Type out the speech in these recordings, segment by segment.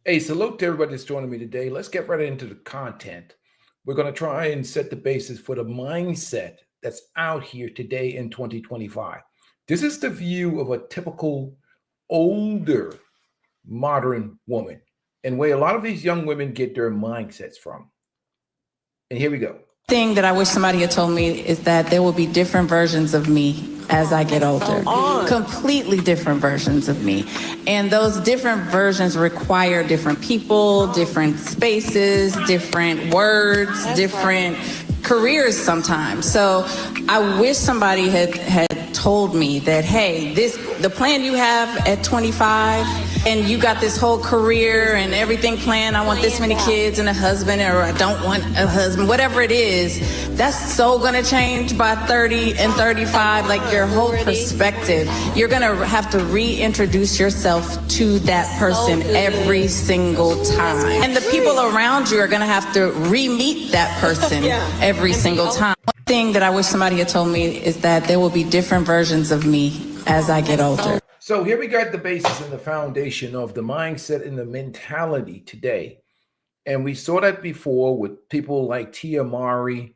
Hey, salute to everybody that's joining me today. Let's get right into the content. We're going to try and set the basis for the mindset that's out here today in 2025. This is the view of a typical older modern woman and where a lot of these young women get their mindsets from. And here we go. Thing that I wish somebody had told me is that there will be different versions of me as I get older. Completely different versions of me. And those different versions require different people, different spaces, different words, different careers sometimes. So I wish somebody had told me that, hey, the plan you have at 25 and you got this whole career and everything planned, I want this many kids and a husband, or I don't want a husband, whatever it is, that's so gonna change by 30 and 35, like your whole perspective. You're gonna have to reintroduce yourself to that person every single time. And the people around you are gonna have to re-meet that person every single time. One thing that I wish somebody had told me is that there will be different versions of me as I get older. So here we got the basis and the foundation of the mindset and the mentality today. And we saw that before with people like Tia Mowry,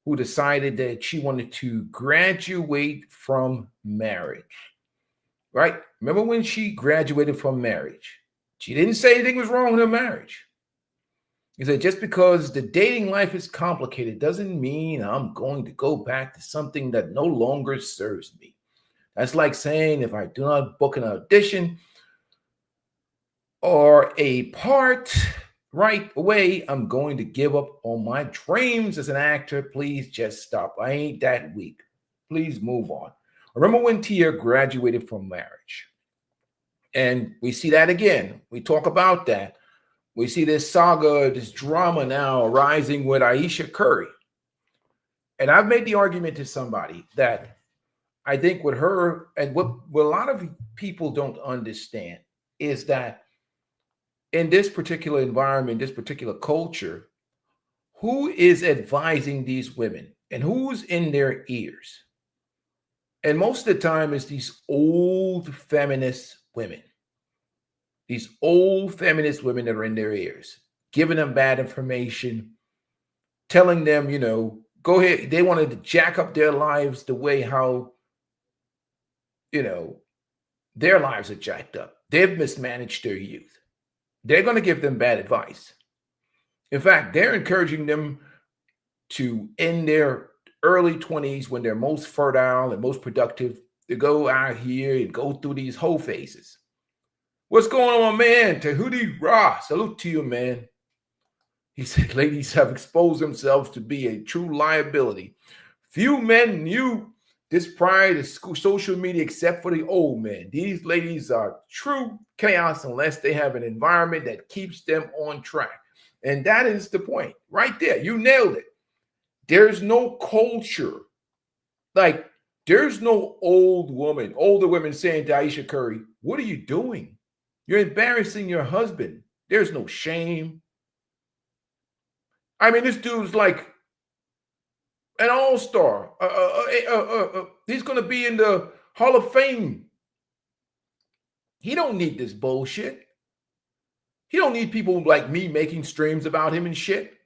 who decided that she wanted to graduate from marriage, right? Remember when she graduated from marriage? She didn't say anything was wrong with her marriage. He said, just because the dating life is complicated doesn't mean I'm going to go back to something that no longer serves me. That's like saying if I do not book an audition or a part right away, I'm going to give up on my dreams as an actor. Please just stop. I ain't that weak. Please move on. Remember when Tia graduated from marriage? And we see that again. We talk about that. We see this saga, this drama now arising with Ayesha Curry. And I've made the argument to somebody that I think with her, and what a lot of people don't understand is that in this particular environment, this particular culture, who is advising these women and who's in their ears? And most of the time it's these old feminist women. These old feminist women that are in their ears, giving them bad information, telling them, go ahead. They wanted to jack up their lives the way how their lives are jacked up. They've mismanaged their youth. They're going to give them bad advice. In fact, they're encouraging them to, in their early 20s, when they're most fertile and most productive, to go out here and go through these whole phases. What's going on, man? Tahudi Ra, salute to you, man. He said, ladies have exposed themselves to be a true liability. Few men knew this prior to social media, except for the old men. These ladies are true chaos unless they have an environment that keeps them on track. And that is the point right there. You nailed it. There's no culture. Like, there's no older women saying to Ayesha Curry, what are you doing? You're embarrassing your husband. There's no shame. I mean, this dude's like an all-star. He's going to be in the Hall of Fame. He don't need this bullshit. He don't need people like me making streams about him and shit.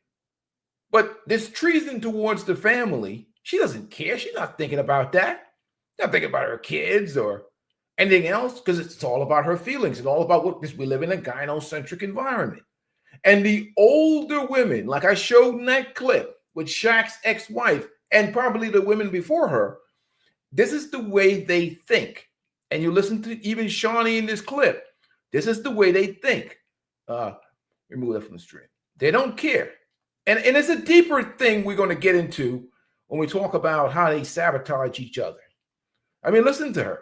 But this treason towards the family, she doesn't care. She's not thinking about that. She's not thinking about her kids or anything else, because it's all about her feelings and all about we live in a gynocentric environment. And the older women, like I showed in that clip with Shaq's ex-wife and probably the women before her, this is the way they think. And you listen to even Shawnee in this clip. This is the way they think. Remove that from the stream. They don't care. And it's a deeper thing we're going to get into when we talk about how they sabotage each other. I mean, listen to her.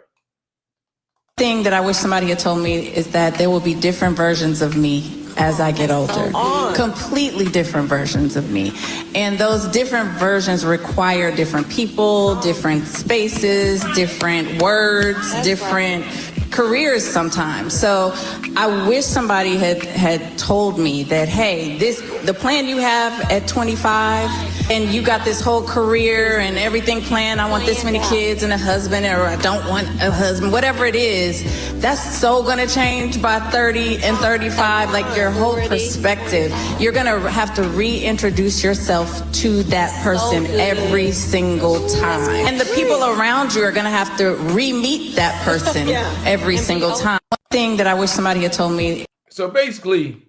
Thing that I wish somebody had told me is that there will be different versions of me as I get older. Completely different versions of me. And those different versions require different people, different spaces, different words, different careers sometimes. So I wish somebody had told me that, hey, the plan you have at 25 and you got this whole career and everything planned. I want this many kids and a husband, or I don't want a husband, whatever it is, that's so gonna change by 30 and 35. Like your whole perspective, you're gonna have to reintroduce yourself to that person every single time. And the people around you are gonna have to re-meet that person every single time. One thing that I wish somebody had told me. So basically,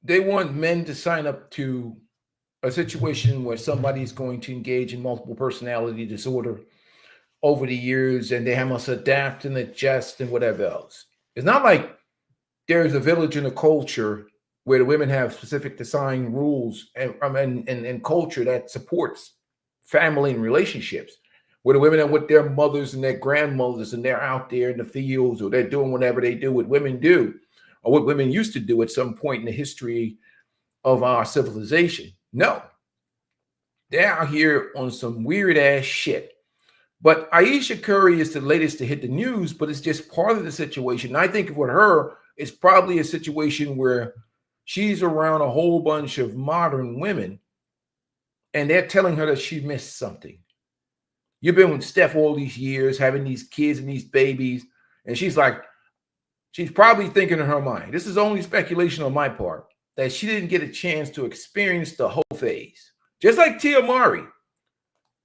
they want men to sign up to a situation where somebody's going to engage in multiple personality disorder over the years, and they must adapt and adjust and whatever else. It's not like there's a village and a culture where the women have specific design rules and culture that supports family and relationships, where the women are with their mothers and their grandmothers, and they're out there in the fields, or they're doing whatever they do, what women do, or what women used to do at some point in the history of our civilization. No, they're out here on some weird ass shit. But Ayesha Curry is the latest to hit the news, but it's just part of the situation. And I think with her, it's probably a situation where she's around a whole bunch of modern women, and they're telling her that she missed something. You've been with Steph all these years, having these kids and these babies, and she's probably thinking in her mind, this is only speculation on my part, that she didn't get a chance to experience the whole phase. Just like Tia Mowry,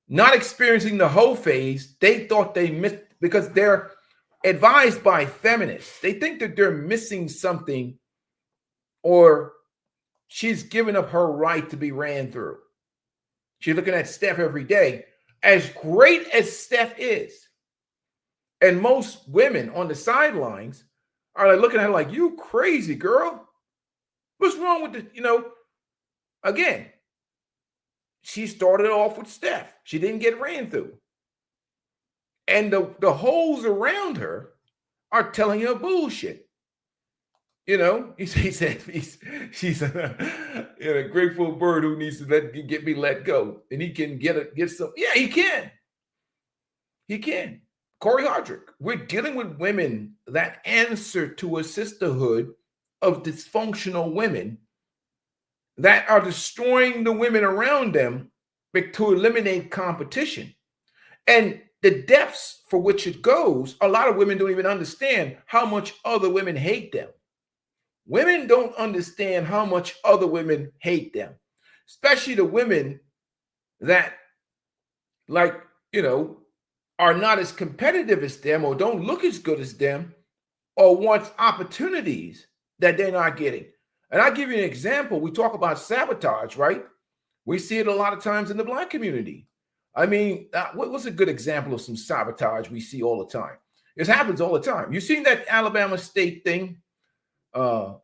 not experiencing the whole phase, they thought they missed, because they're advised by feminists. They think that they're missing something, or she's given up her right to be ran through. She's looking at Steph every day. As great as Steph is, and most women on the sidelines are like looking at her like, you crazy girl. What's wrong with the, again, she started off with Steph. She didn't get ran through. And the hoes around her are telling her bullshit. He said she's a grateful bird who needs to get me let go. And he can get some. Yeah, he can. He can. Corey Hardrick, we're dealing with women that answer to a sisterhood of dysfunctional women that are destroying the women around them to eliminate competition. And the depths for which it goes, a lot of women don't even understand how much other women hate them. Women don't understand how much other women hate them, especially the women that, are not as competitive as them, or don't look as good as them, or want opportunities that they're not getting. And I'll give you an example. We talk about sabotage, right? We see it a lot of times in the Black community. I mean, what's a good example of some sabotage we see all the time? It happens all the time. You seen that Alabama State thing? Not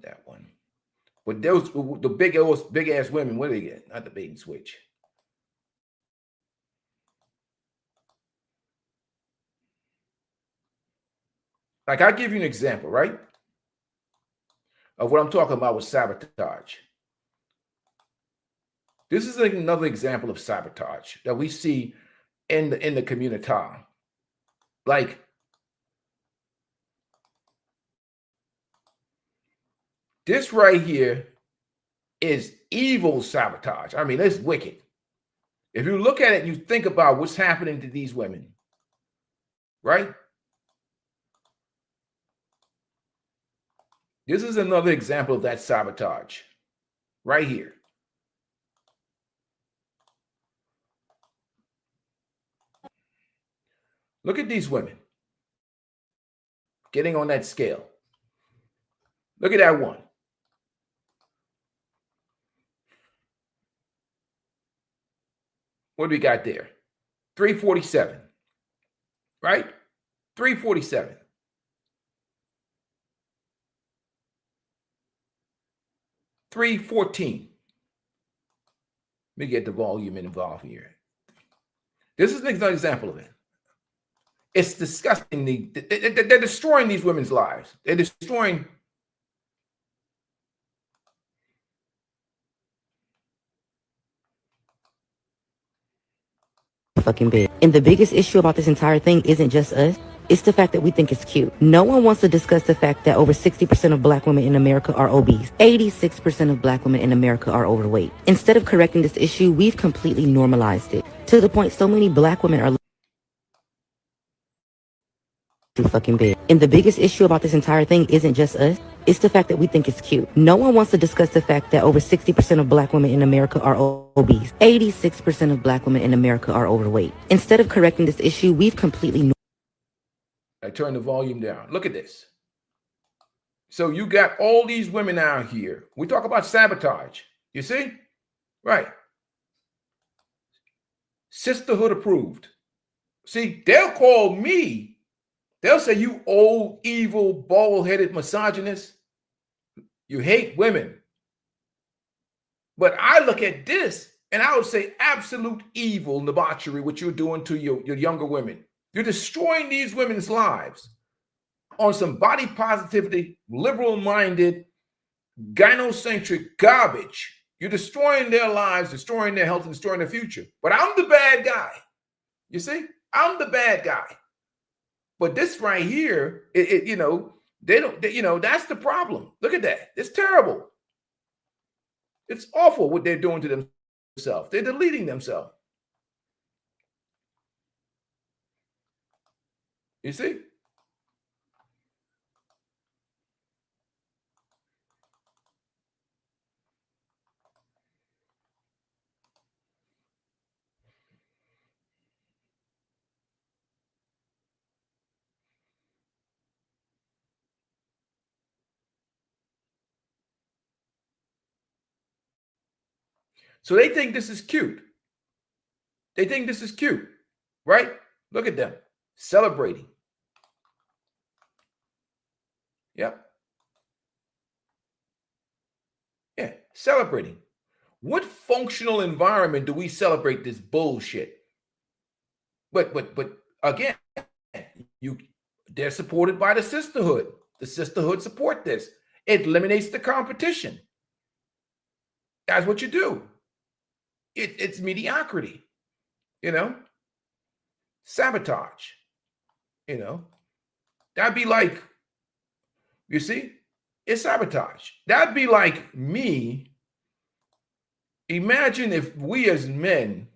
that one. But those, the big ass women, what do they get? Not the bait and switch. Like, I'll give you an example, right? Of what I'm talking about with sabotage. This is another example of sabotage that we see in the community. Like, this right here is evil sabotage. I mean, it's wicked. If you look at it, you think about what's happening to these women, right? This is another example of that sabotage right here. Look at these women getting on that scale. Look at that one. What do we got there? 347, right? 347. 314. Let me get the volume involved here. This is an example of it. It's disgusting. They're destroying these women's lives. They're destroying. Fucking bed. And the biggest issue about this entire thing isn't just us. It's the fact that we think it's cute. No one wants to discuss the fact that over 60% of black women in America are obese. 86% of black women in America are overweight. Instead of correcting this issue, we've completely normalized it. To the point so many black women are too fucking big. And the biggest issue about this entire thing isn't just us. It's the fact that we think it's cute. No one wants to discuss the fact that over 60% of black women in America are obese. 86% of black women in America are overweight. Instead of correcting this issue, we've completely I turn the volume down. Look at this. So you got all these women out here. We talk about sabotage. You see? Right. Sisterhood approved. See, they'll call me. They'll say, you old, evil, bald-headed misogynist. You hate women. But I look at this and I would say absolute evil and debauchery, what you're doing to your younger women. You're destroying these women's lives on some body positivity, liberal-minded, gynocentric garbage. You're destroying their lives, destroying their health, and destroying their future. But I'm the bad guy. You see? I'm the bad guy. But this right here, they don't, that's the problem. Look at that. It's terrible. It's awful what they're doing to themselves. They're deleting themselves. You see? So they think this is cute. They think this is cute, right? Look at them celebrating. Yep. Yeah, celebrating. What functional environment do we celebrate this bullshit? But again, they're supported by the sisterhood. The sisterhood support this. It eliminates the competition. That's what you do. It's mediocrity, sabotage, that'd be like, you see, it's sabotage. That'd be like me. Imagine if we as men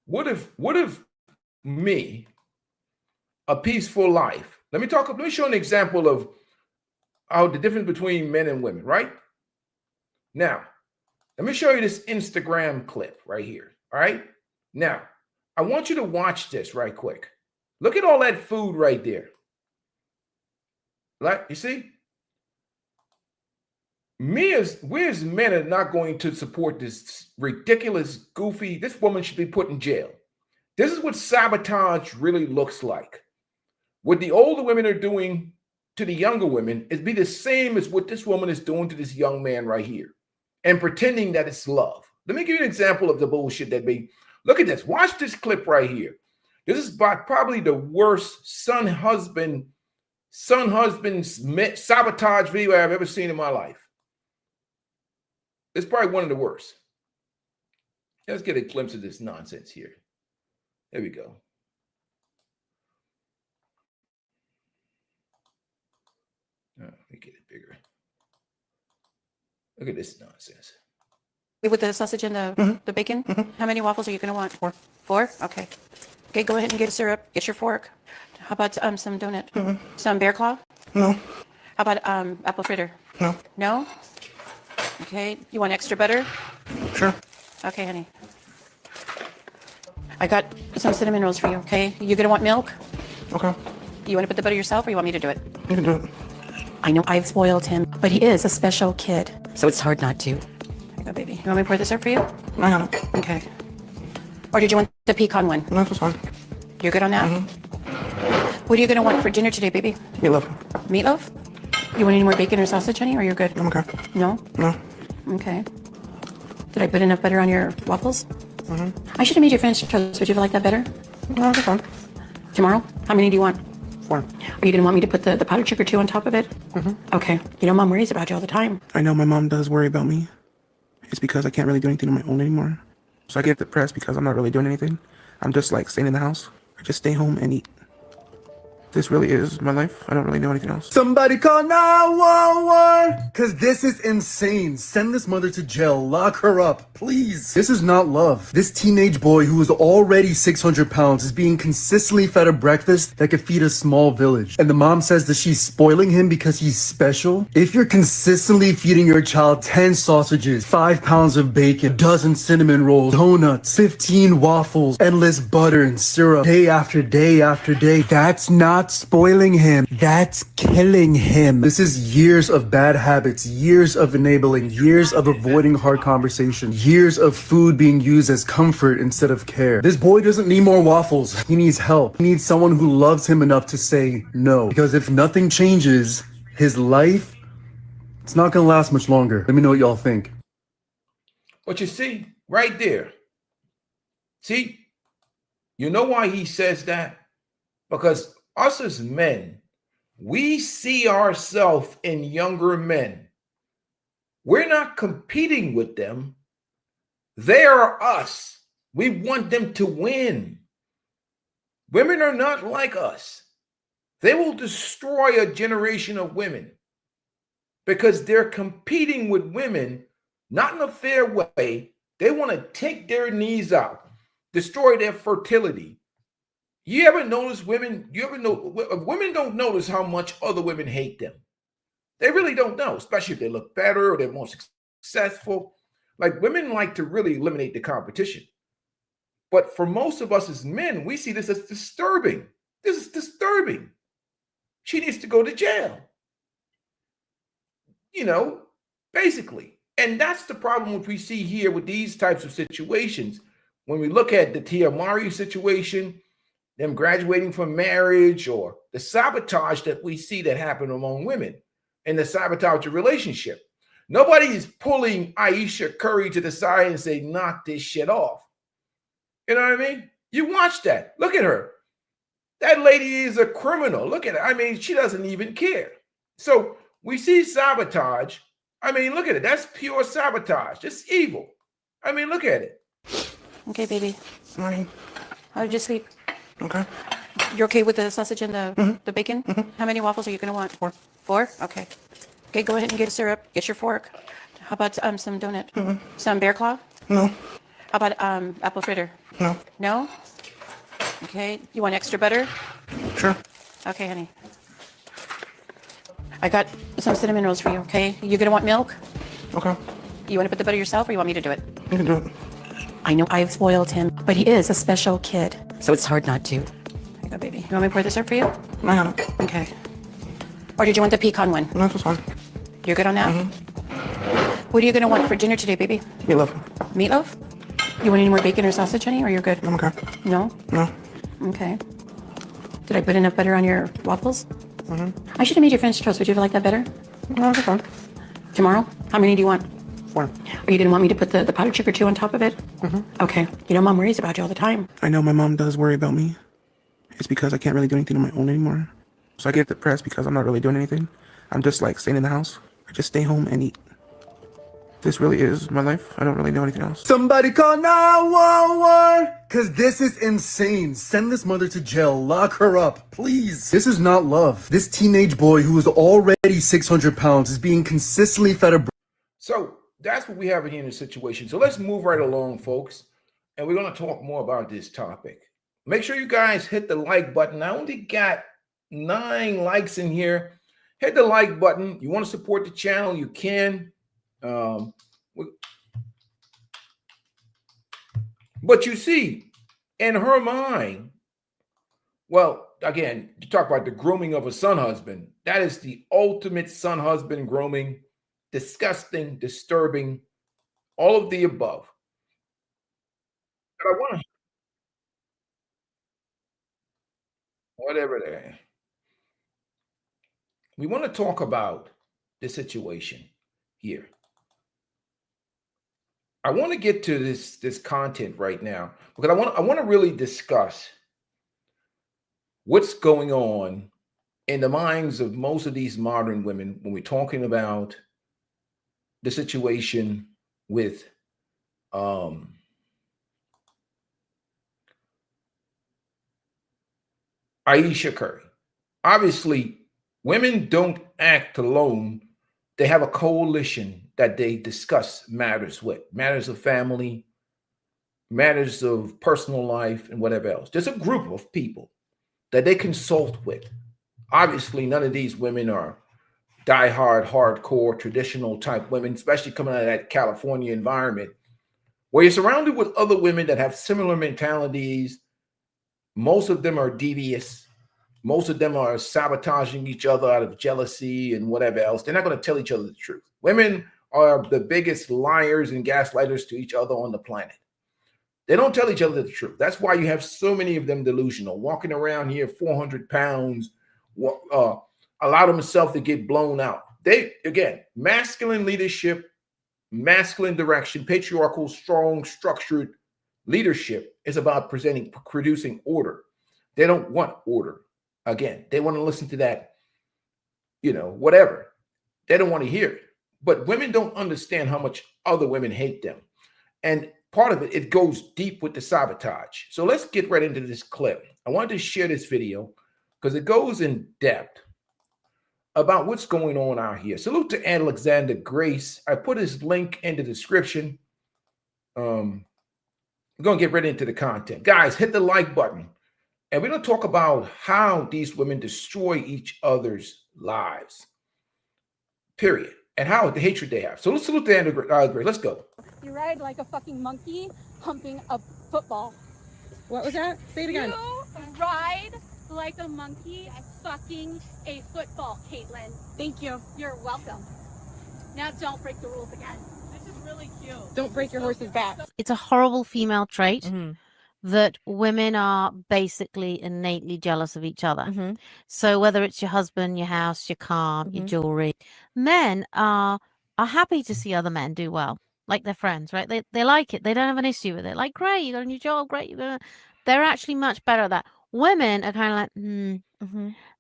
What if me, a peaceful life? Let me show an example of how the difference between men and women, right? Now, let me show you this Instagram clip right here. All right. Now, I want you to watch this right quick. Look at all that food right there. Like, you see? We as men are not going to support this ridiculous, goofy, this woman should be put in jail. This is what sabotage really looks like. What the older women are doing to the younger women is be the same as what this woman is doing to this young man right here and pretending that it's love. Let me give you an example of the bullshit that be. Look at this. Watch this clip right here. This is probably the worst son-husband sabotage video I've ever seen in my life. It's probably one of the worst. Let's get a glimpse of this nonsense here. There we go. Oh, let me get it bigger. Look at this nonsense. With the sausage and the bacon? How many waffles are you going to want? Four? Okay. Okay, go ahead and get a syrup. Get your fork. How about some donut? Some bear claw? No. How about apple fritter? No. No? Okay. You want extra butter? Sure. Okay, honey. I got some cinnamon rolls for you, okay? You going to want milk? Okay. You want to put the butter yourself or you want me to do it? You can do it. I know I've spoiled him, but he is a special kid, so it's hard not to. Here you go, baby. You want me to pour this up for you? I got it. Okay. Or did you want the pecan one? No, that's fine. You're good on that? What are you going to want for dinner today, baby? Meatloaf. Meatloaf? You want any more bacon or sausage, honey, or you're good? I'm okay. No? No. Okay. Did I put enough butter on your waffles? I should have made your French toast. Would you like that better? No, that's fine. Tomorrow? How many do you want? 4. Are you gonna want me to put the powdered sugar too on top of it? Okay. You know, Mom worries about you all the time. I know my mom does worry about me. It's because I can't really do anything on my own anymore. So I get depressed because I'm not really doing anything. I'm just like staying in the house. I just stay home and eat. This really is my life. I don't really know anything else. Somebody call 911, cause this is insane. Send this mother to jail, lock her up, please. This is not love. This teenage boy who is already 600 pounds is being consistently fed a breakfast that could feed a small village. And the mom says that she's spoiling him because he's special. If you're consistently feeding your child 10 sausages, 5 pounds of bacon, a dozen cinnamon rolls, donuts, 15 waffles, endless butter and syrup, day after day after day, that's not spoiling him. That's killing him. This is years of bad habits, years of enabling, years of avoiding hard conversation, years of food being used as comfort instead of care. This boy doesn't need more waffles. He needs help. He needs someone who loves him enough to say no. Because if nothing changes, his life, it's not gonna last much longer. Let me know what y'all think. But you see, right there, see, you know why he says that? Because us as men, we see ourselves in younger men. We're not competing with them. They are us. We want them to win. Women are not like us. They will destroy a generation of women because they're competing with women, not in a fair way. They want to take their knees out, destroy their fertility. You ever notice women, women don't notice how much other women hate them. They really don't know, especially if they look better or they're more successful. Like women like to really eliminate the competition. But for most of us as men, we see this as disturbing. This is disturbing. She needs to go to jail. You know, basically. And that's the problem which we see here with these types of situations. When we look at the Tia Mari situation, them graduating from marriage, or the sabotage that we see that happen among women and the sabotage of relationship. Nobody is pulling Ayesha Curry to the side and say, knock this shit off. You know what I mean? You watch that. Look at her. That lady is a criminal. Look at her. I mean, she doesn't even care. So we see sabotage. I mean, look at it. That's pure sabotage. It's evil. I mean, look at it. Okay, baby. Morning. How did you sleep? Okay. You're okay with the sausage and the bacon? How many waffles are you going to want? 4. 4? Okay. Okay, go ahead and get a syrup. Get your fork. How about some donut? Some bear claw? No. How about apple fritter? No. No? Okay. You want extra butter? Sure. Okay, honey. I got some cinnamon rolls for you, okay? You going to want milk? Okay. You want to put the butter yourself, or you want me to do it? You can do it. I know I've spoiled him, but he is a special kid, so it's hard not to. There you go, baby. You want me to pour this up for you? I got it. Okay. Or did you want the pecan one? No, this is fine. You're good on that? What are you going to want for dinner today, baby? Meatloaf. Meatloaf? You want any more bacon or sausage, honey, or you're good? I'm okay. No? No. Okay. Did I put enough butter on your waffles? I should have made your French toast. Would you like that better? No, it's fine. Tomorrow? How many do you want? 4. Are you going to want me to put the powdered sugar too on top of it? Okay. You know, Mom worries about you all the time. I know my mom does worry about me. It's because I can't really do anything on my own anymore. So I get depressed because I'm not really doing anything. I'm just like staying in the house. I just stay home and eat. This really is my life. I don't really know anything else. Somebody call 911, cause this is insane. Send this mother to jail, lock her up, please. This is not love. This teenage boy who is already 600 pounds is being consistently fed a... So that's what we have here in this situation. So let's move right along, folks. And we're going to talk more about this topic. Make sure you guys hit the like button. I only got 9 likes in here. Hit the like button. You want to support the channel, you can. But you see, in her mind, well, again, you talk about the grooming of a son husband. That is the ultimate son husband grooming. Disgusting, disturbing, all of the above. But I want to, whatever there. We want to talk about the situation here. I want to get to this content right now because I want to really discuss what's going on in the minds of most of these modern women when we're talking about the situation with Ayesha Curry. Obviously, women don't act alone. They have a coalition that they discuss matters with, matters of family, matters of personal life, and whatever else. There's a group of people that they consult with. Obviously, none of these women are diehard, hardcore, traditional type women, especially coming out of that California environment where you're surrounded with other women that have similar mentalities. Most of them are devious. Most of them are sabotaging each other out of jealousy and whatever else. They're not going to tell each other the truth. Women are the biggest liars and gaslighters to each other on the planet. They don't tell each other the truth. That's why you have so many of them delusional, walking around here 400 pounds, allow themselves to get blown out. They, again, masculine leadership, masculine direction, patriarchal, strong, structured leadership is about producing order. They don't want order. Again, they want to listen to that, whatever. They don't want to hear it. But women don't understand how much other women hate them. And part of it goes deep with the sabotage. So let's get right into this clip. I wanted to share this video because it goes in depth about what's going on out here. Salute to Alexander Grace. I put his link in the description. We're going to get right into the content. Guys, hit the like button. And we're going to talk about how these women destroy each other's lives, period, and how the hatred they have. So let's salute to Alexander Grace. Let's go. You ride like a fucking monkey humping a football. What was that? Say it again. You ride like a monkey fucking a football, Caitlin. Thank you. You're welcome. Now don't break the rules again. This is really cute. Don't break your horse's back. It's a horrible female trait that women are basically innately jealous of each other. So whether it's your husband, your house, your car, your jewelry, men are happy to see other men do well, like their friends, right? They like it. They don't have an issue with it. Like, great, you got a new job, great. They're actually much better at that. Women are kind of like,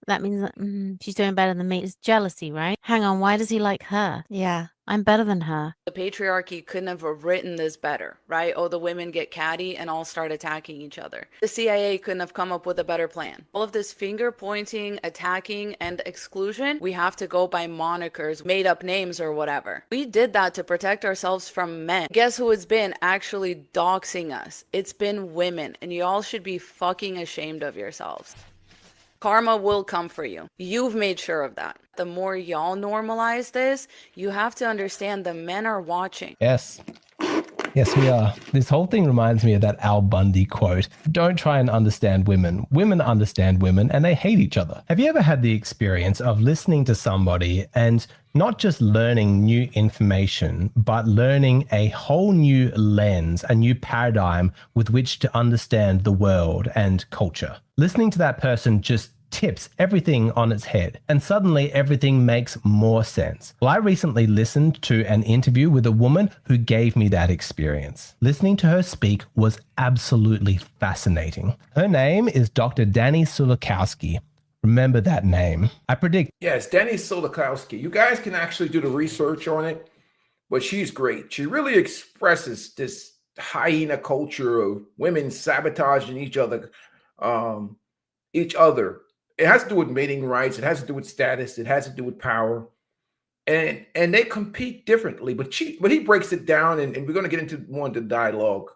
that means that she's doing better than me. It's jealousy, right? Hang on, why does he like her? Yeah, I'm better than her. The patriarchy couldn't have written this better, right? Oh, the women get catty and all start attacking each other. The CIA couldn't have come up with a better plan. All of this finger pointing, attacking, and exclusion, we have to go by monikers, made up names or whatever. We did that to protect ourselves from men. Guess who it's been actually doxing us? It's been women, and y'all should be fucking ashamed of yourselves. Karma will come for you. You've made sure of that. The more y'all normalize this, you have to understand the men are watching. Yes. Yes, we are. This whole thing reminds me of that Al Bundy quote. Don't try and understand women. Women understand women and they hate each other. Have you ever had the experience of listening to somebody and not just learning new information, but learning a whole new lens, a new paradigm with which to understand the world and culture? Listening to that person just tips everything on its head, and suddenly everything makes more sense. Well, I recently listened to an interview with a woman who gave me that experience. Listening to her speak was absolutely fascinating. Her name is Dr. Danny Sulakowski. Remember that name. I predict. Yes, Danny Sulakowski. You guys can actually do the research on it, but she's great. She really expresses this hyena culture of women sabotaging each other. It has to do with mating rights. It has to do with status. It has to do with power, and they compete differently. But he breaks it down, and we're going to get into more into dialogue,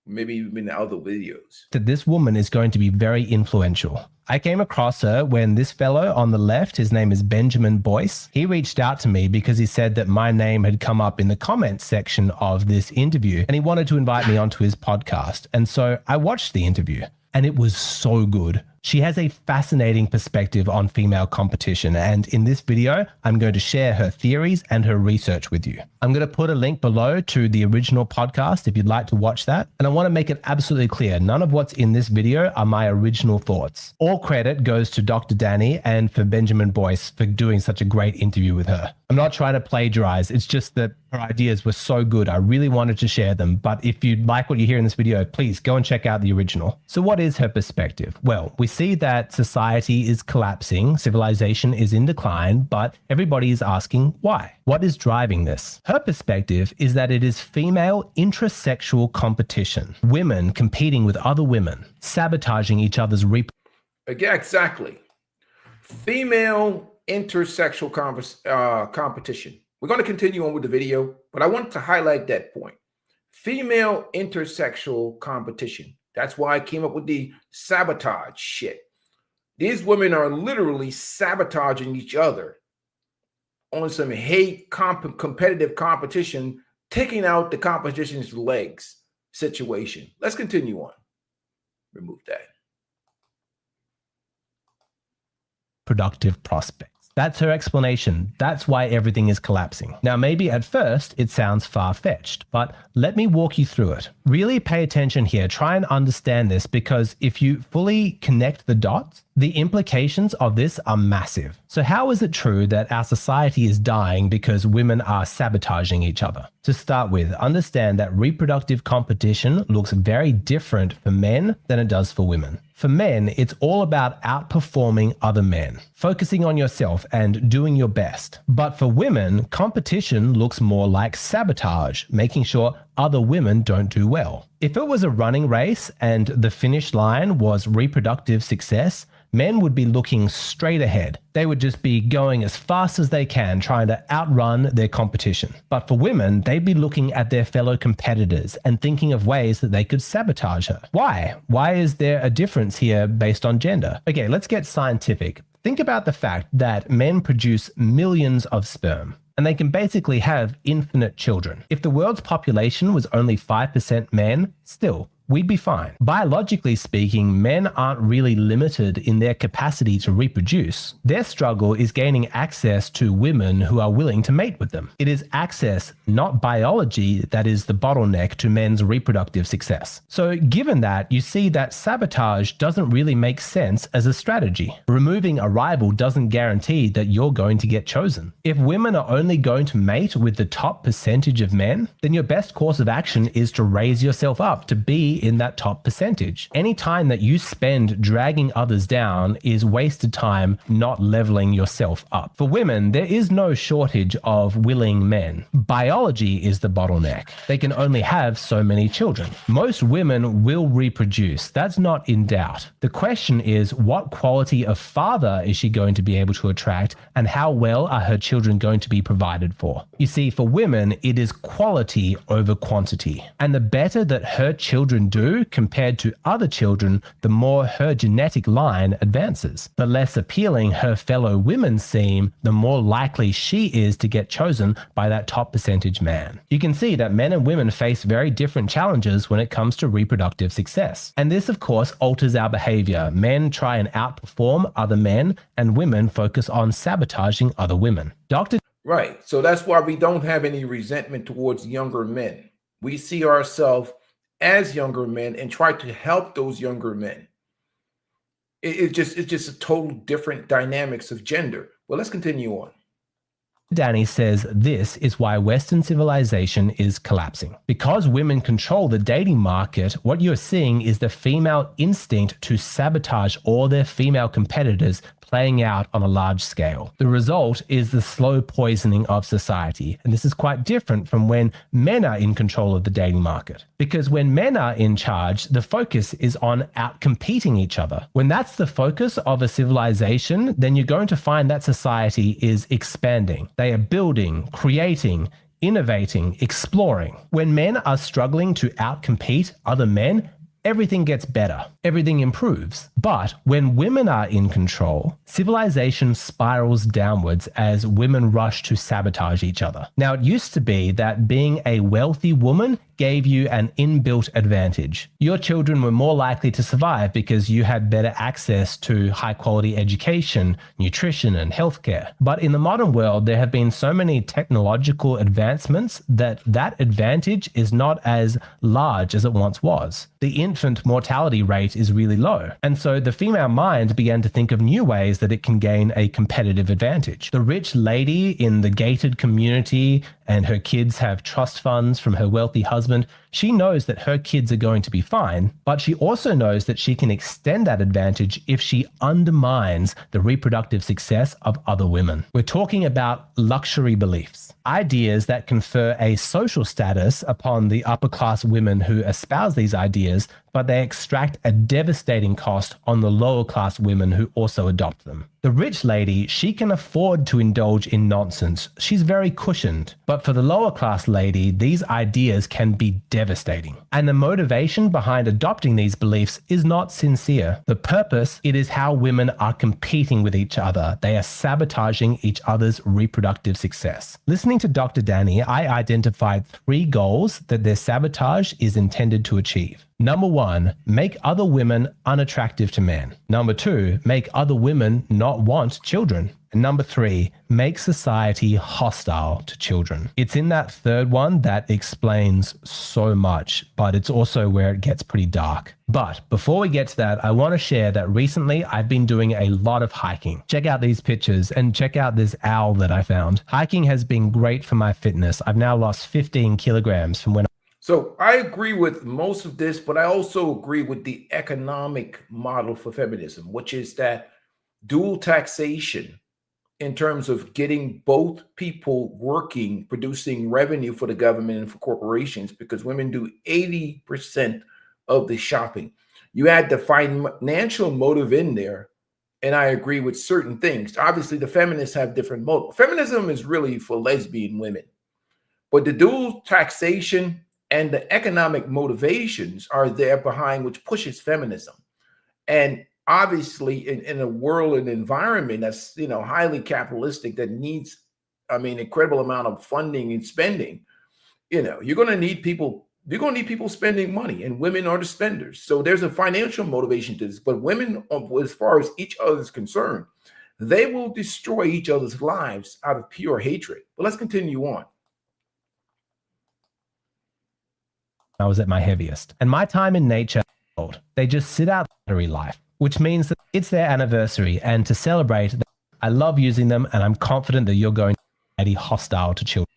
maybe even in the other videos. That this woman is going to be very influential. I came across her when this fellow on the left, his name is Benjamin Boyce. He reached out to me because he said that my name had come up in the comments section of this interview, and he wanted to invite me onto his podcast. And so I watched the interview, and it was so good. She has a fascinating perspective on female competition, and in this video, I'm going to share her theories and her research with you. I'm going to put a link below to the original podcast if you'd like to watch that, and I want to make it absolutely clear, none of what's in this video are my original thoughts. All credit goes to Dr. Danny and for Benjamin Boyce for doing such a great interview with her. I'm not trying to plagiarize, it's just that her ideas were so good, I really wanted to share them, but if you like what you hear in this video, please go and check out the original. So what is her perspective? Well, we see that society is collapsing, civilization is in decline, but everybody is asking why. What is driving this? Her perspective is that it is female intrasexual competition, women competing with other women, sabotaging each other's Yeah, exactly. Female intersexual competition. We're going to continue on with the video, but I want to highlight that point. Female intersexual competition. That's why I came up with the sabotage shit. These women are literally sabotaging each other on some hate competitive competition, taking out the competition's legs situation. Let's continue on. Remove that. Productive prospects. That's her explanation. That's why everything is collapsing. Now, maybe at first it sounds far-fetched, but let me walk you through it. Really pay attention here. Try and understand this, because if you fully connect the dots, the implications of this are massive. So how is it true that our society is dying because women are sabotaging each other? To start with, understand that reproductive competition looks very different for men than it does for women. For men, it's all about outperforming other men, focusing on yourself and doing your best. But for women, competition looks more like sabotage, making sure other women don't do well. If it was a running race and the finish line was reproductive success, men would be looking straight ahead. They would just be going as fast as they can, trying to outrun their competition. But for women, they'd be looking at their fellow competitors and thinking of ways that they could sabotage her. Why? Why is there a difference here based on gender? Okay, let's get scientific. Think about the fact that men produce millions of sperm, and they can basically have infinite children. If the world's population was only 5% men, still, we'd be fine. Biologically speaking, men aren't really limited in their capacity to reproduce. Their struggle is gaining access to women who are willing to mate with them. It is access, not biology, that is the bottleneck to men's reproductive success. So given that, you see that sabotage doesn't really make sense as a strategy. Removing a rival doesn't guarantee that you're going to get chosen. If women are only going to mate with the top percentage of men, then your best course of action is to raise yourself up to be in that top percentage. Any time that you spend dragging others down is wasted time, not leveling yourself up. For women, there is no shortage of willing men. Biology is the bottleneck. They can only have so many children. Most women will reproduce. That's not in doubt. The question is, what quality of father is she going to be able to attract, and how well are her children going to be provided for? You see, for women, it is quality over quantity. And the better that her children do compared to other children, the more her genetic line advances. The less appealing her fellow women seem, the more likely she is to get chosen by that top percentage man. You can see that men and women face very different challenges when it comes to reproductive success. And this, of course, alters our behavior. Men try and outperform other men, and women focus on sabotaging other women. Right. So that's why we don't have any resentment towards younger men. We see ourselves as younger men and try to help those younger men. It's just a total different dynamics of gender. Well, let's continue on. Danny says this is why Western civilization is collapsing. Because women control the dating market, what you're seeing is the female instinct to sabotage all their female competitors playing out on a large scale. The result is the slow poisoning of society. And this is quite different from when men are in control of the dating market. Because when men are in charge, the focus is on outcompeting each other. When that's the focus of a civilization, then you're going to find that society is expanding. They are building, creating, innovating, exploring. When men are struggling to outcompete other men, everything gets better, everything improves. But when women are in control, civilization spirals downwards as women rush to sabotage each other. Now, it used to be that being a wealthy woman gave you an inbuilt advantage. Your children were more likely to survive because you had better access to high quality education, nutrition, and healthcare. But in the modern world, there have been so many technological advancements that that advantage is not as large as it once was. the infant mortality rate is really low. And so the female mind began to think of new ways that it can gain a competitive advantage. The rich lady in the gated community and her kids have trust funds from her wealthy husband. She knows that her kids are going to be fine, but she also knows that she can extend that advantage if she undermines the reproductive success of other women. We're talking about luxury beliefs, ideas that confer a social status upon the upper class women who espouse these ideas, but they extract a devastating cost on the lower class women who also adopt them. The rich lady, she can afford to indulge in nonsense. She's very cushioned. But for the lower class lady, these ideas can be devastating. And the motivation behind adopting these beliefs is not sincere. The purpose, it is how women are competing with each other. They are sabotaging each other's reproductive success. Listening to Dr. Danny, I identified 3 goals that their sabotage is intended to achieve. Number 1, make other women unattractive to men. Number 2, make other women not want children. And number 3, make society hostile to children. It's in that third one that explains so much, but it's also where it gets pretty dark. But before we get to that, I want to share that recently I've been doing a lot of hiking. Check out these pictures and check out this owl that I found. Hiking has been great for my fitness. I've now lost 15 kilograms from when So I agree with most of this, but I also agree with the economic model for feminism, which is that dual taxation in terms of getting both people working, producing revenue for the government and for corporations, because women do 80% of the shopping. You add the financial motive in there, and I agree with certain things. Obviously, the feminists have different motives. Feminism is really for lesbian women, but the dual taxation and the economic motivations are there behind, which pushes feminism. And obviously in a world and environment that's, highly capitalistic, that needs, incredible amount of funding and spending, you're going to need people spending money, and women are the spenders. So there's a financial motivation to this, but women, as far as each other is concerned, they will destroy each other's lives out of pure hatred. But let's continue on. I was at my heaviest. And my time in nature, they just sit out battery life, which means that it's their anniversary. And to celebrate, I love using them, and I'm confident that you're going to be hostile to children.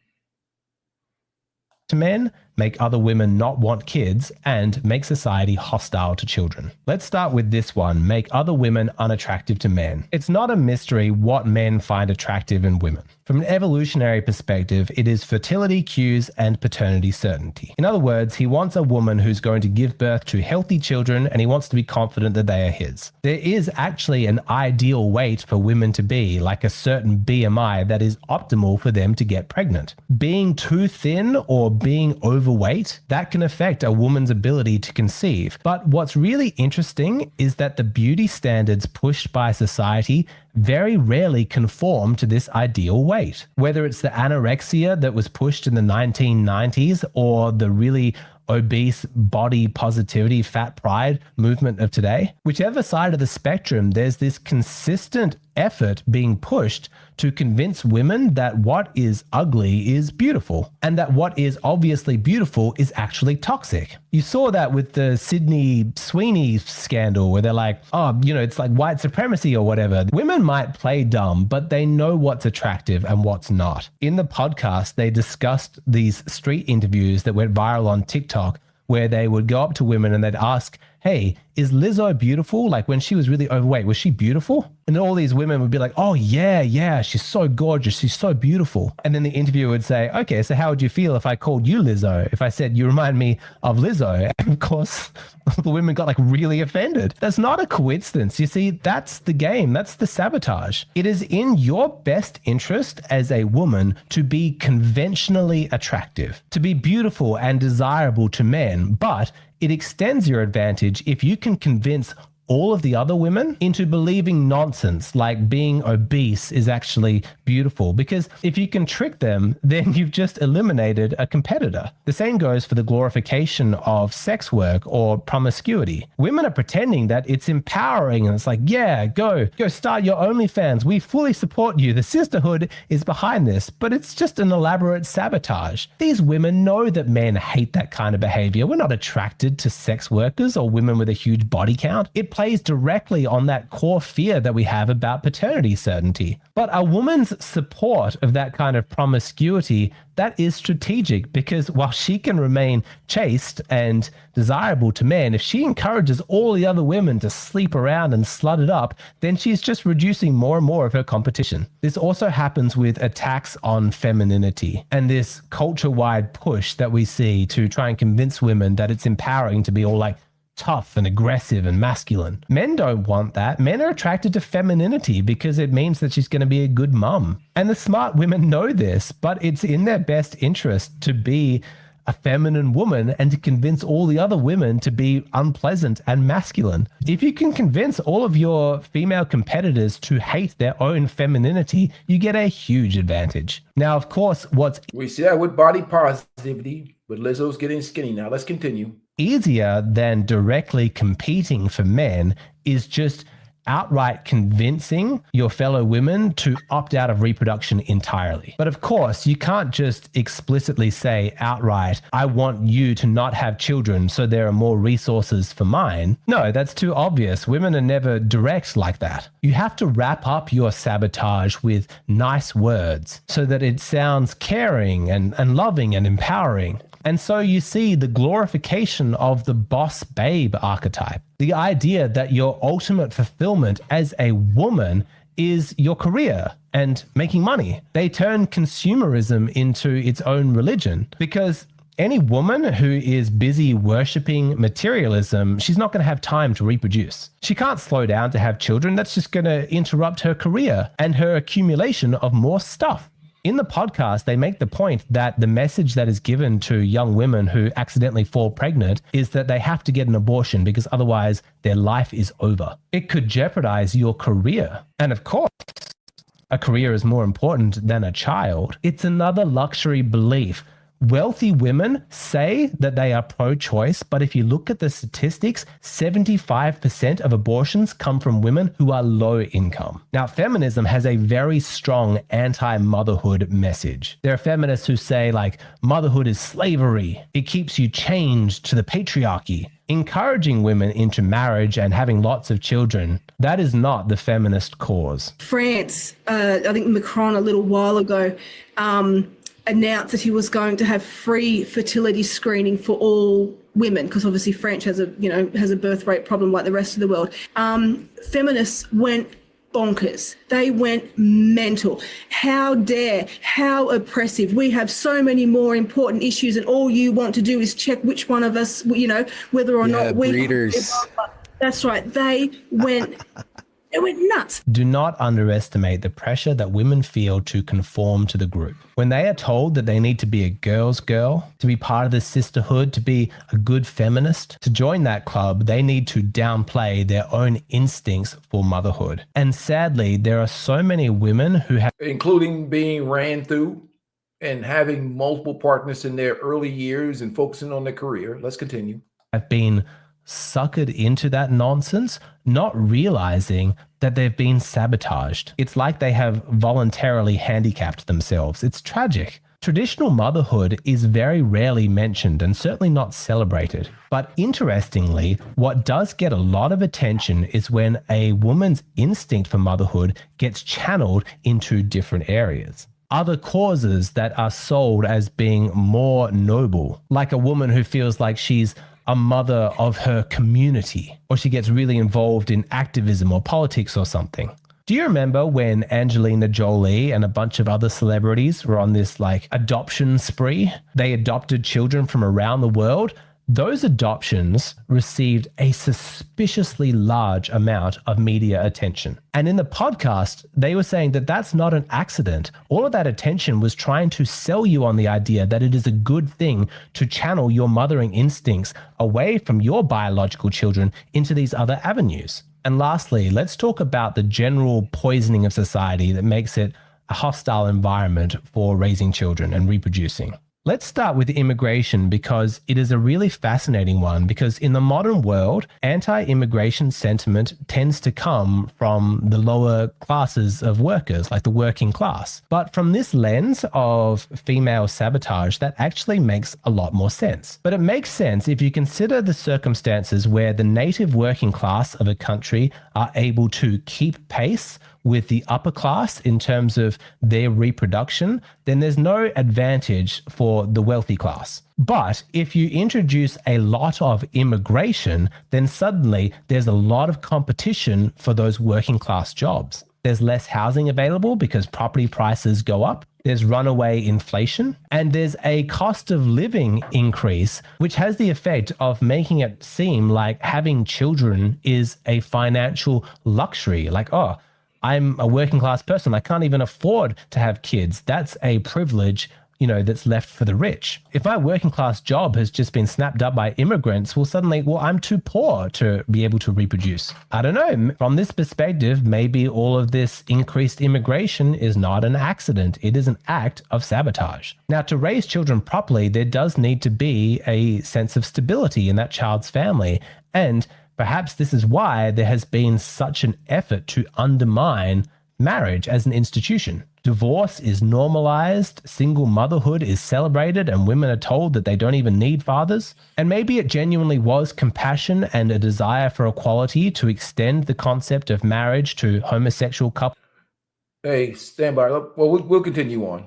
To men, make other women not want kids, and make society hostile to children. Let's start with this one, make other women unattractive to men. It's not a mystery what men find attractive in women. From an evolutionary perspective, it is fertility cues and paternity certainty. In other words, he wants a woman who's going to give birth to healthy children, and he wants to be confident that they are his. There is actually an ideal weight for women to be, like a certain BMI that is optimal for them to get pregnant. Being too thin or being overweight, that can affect a woman's ability to conceive. But what's really interesting is that the beauty standards pushed by society very rarely conform to this ideal weight. Whether it's the anorexia that was pushed in the 1990s or the really obese body positivity, fat pride movement of today, whichever side of the spectrum, there's this consistent effort being pushed to convince women that what is ugly is beautiful, and that what is obviously beautiful is actually toxic. You saw that with the Sydney Sweeney scandal, where they're like, it's like white supremacy or whatever. Women might play dumb, but they know what's attractive and what's not. In the podcast, they discussed these street interviews that went viral on TikTok, where they would go up to women and they'd ask, hey, is Lizzo beautiful? Like when she was really overweight, was she beautiful? And then all these women would be like, oh yeah, she's so gorgeous, she's so beautiful. And then the interviewer would say, okay, so how would you feel if I called you Lizzo? If I said, you remind me of Lizzo? And of course, the women got like really offended. That's not a coincidence. You see, that's the game. That's the sabotage. It is in your best interest as a woman to be conventionally attractive, to be beautiful and desirable to men, but it extends your advantage if you can convince all of the other women into believing nonsense like being obese is actually beautiful, because if you can trick them, then you've just eliminated a competitor. The same goes for the glorification of sex work or promiscuity. Women are pretending that it's empowering and it's like, yeah, go start your OnlyFans. We fully support you. The sisterhood is behind this, but it's just an elaborate sabotage. These women know that men hate that kind of behavior. We're not attracted to sex workers or women with a huge body count. It plays directly on that core fear that we have about paternity certainty. But a woman's support of that kind of promiscuity, that is strategic, because while she can remain chaste and desirable to men, if she encourages all the other women to sleep around and slut it up, then she's just reducing more and more of her competition. This also happens with attacks on femininity and this culture-wide push that we see to try and convince women that it's empowering to be all like tough and aggressive and masculine. Men don't want that. Men are attracted to femininity because it means that she's going to be a good mum. And the smart women know this, but it's in their best interest to be a feminine woman and to convince all the other women to be unpleasant and masculine. If you can convince all of your female competitors to hate their own femininity, you get a huge advantage. Now, of course, what's We see that with body positivity, but Lizzo's getting skinny now. Let's continue. easier than directly competing for men is just outright convincing your fellow women to opt out of reproduction entirely. But of course, you can't just explicitly say outright, I want you to not have children so there are more resources for mine. No, that's too obvious. Women are never direct like that. You have to wrap up your sabotage with nice words so that it sounds caring and loving and empowering. And so you see the glorification of the boss babe archetype. The idea that your ultimate fulfillment as a woman is your career and making money. They turn consumerism into its own religion, because any woman who is busy worshipping materialism, she's not going to have time to reproduce. She can't slow down to have children. That's just going to interrupt her career and her accumulation of more stuff. In the podcast, they make the point that the message that is given to young women who accidentally fall pregnant is that they have to get an abortion because otherwise their life is over. It could jeopardize your career. And of course, a career is more important than a child. It's another luxury belief. Wealthy women say that they are pro-choice, but if you look at the statistics, 75% of abortions come from women who are low income. Now, feminism has a very strong anti-motherhood message. There are feminists who say, like, motherhood is slavery. It keeps you chained to the patriarchy. Encouraging women into marriage and having lots of children, that is not the feminist cause. France, I think Macron a little while ago, announced that he was going to have free fertility screening for all women, because obviously France has a birth rate problem like the rest of the world. Feminists went bonkers. They went mental. How dare, how oppressive. We have so many more important issues and all you want to do is check which one of us, whether or not we... breeders. That's right. They went nuts. Do not underestimate the pressure that women feel to conform to the group. When they are told that they need to be a girl's girl, to be part of the sisterhood, to be a good feminist, to join that club, they need to downplay their own instincts for motherhood. And sadly, there are so many women who have... Including being ran through and having multiple partners in their early years and focusing on their career. Let's continue. ...have been suckered into that nonsense, not realizing that they've been sabotaged. It's like they have voluntarily handicapped themselves. It's tragic. Traditional motherhood is very rarely mentioned and certainly not celebrated. But interestingly, what does get a lot of attention is when a woman's instinct for motherhood gets channeled into different areas. Other causes that are sold as being more noble, like a woman who feels like she's a mother of her community, or she gets really involved in activism or politics or something. Do you remember when Angelina Jolie and a bunch of other celebrities were on this like adoption spree? They adopted children from around the world. those adoptions received a suspiciously large amount of media attention. And in the podcast, they were saying that that's not an accident. All of that attention was trying to sell you on the idea that it is a good thing to channel your mothering instincts away from your biological children into these other avenues. And lastly, let's talk about the general poisoning of society that makes it a hostile environment for raising children and reproducing. Let's start with immigration because it is a really fascinating one, because in the modern world, anti-immigration sentiment tends to come from the lower classes of workers, like the working class. But from this lens of female sabotage, that actually makes a lot more sense. But it makes sense if you consider the circumstances where the native working class of a country are able to keep pace with the upper class in terms of their reproduction, then there's no advantage for the wealthy class. But if you introduce a lot of immigration, then suddenly there's a lot of competition for those working class jobs. There's less housing available because property prices go up. There's runaway inflation, and there's a cost of living increase, which has the effect of making it seem like having children is a financial luxury. Like, oh, I'm a working class person. I can't even afford to have kids. That's a privilege, that's left for the rich. If my working class job has just been snapped up by immigrants, suddenly, I'm too poor to be able to reproduce. I don't know. From this perspective, maybe all of this increased immigration is not an accident. It is an act of sabotage. Now, to raise children properly, there does need to be a sense of stability in that child's family. And perhaps this is why there has been such an effort to undermine marriage as an institution. Divorce is normalized, single motherhood is celebrated, and women are told that they don't even need fathers. And maybe it genuinely was compassion and a desire for equality to extend the concept of marriage to homosexual couples. Hey, stand by. Well, we'll continue on.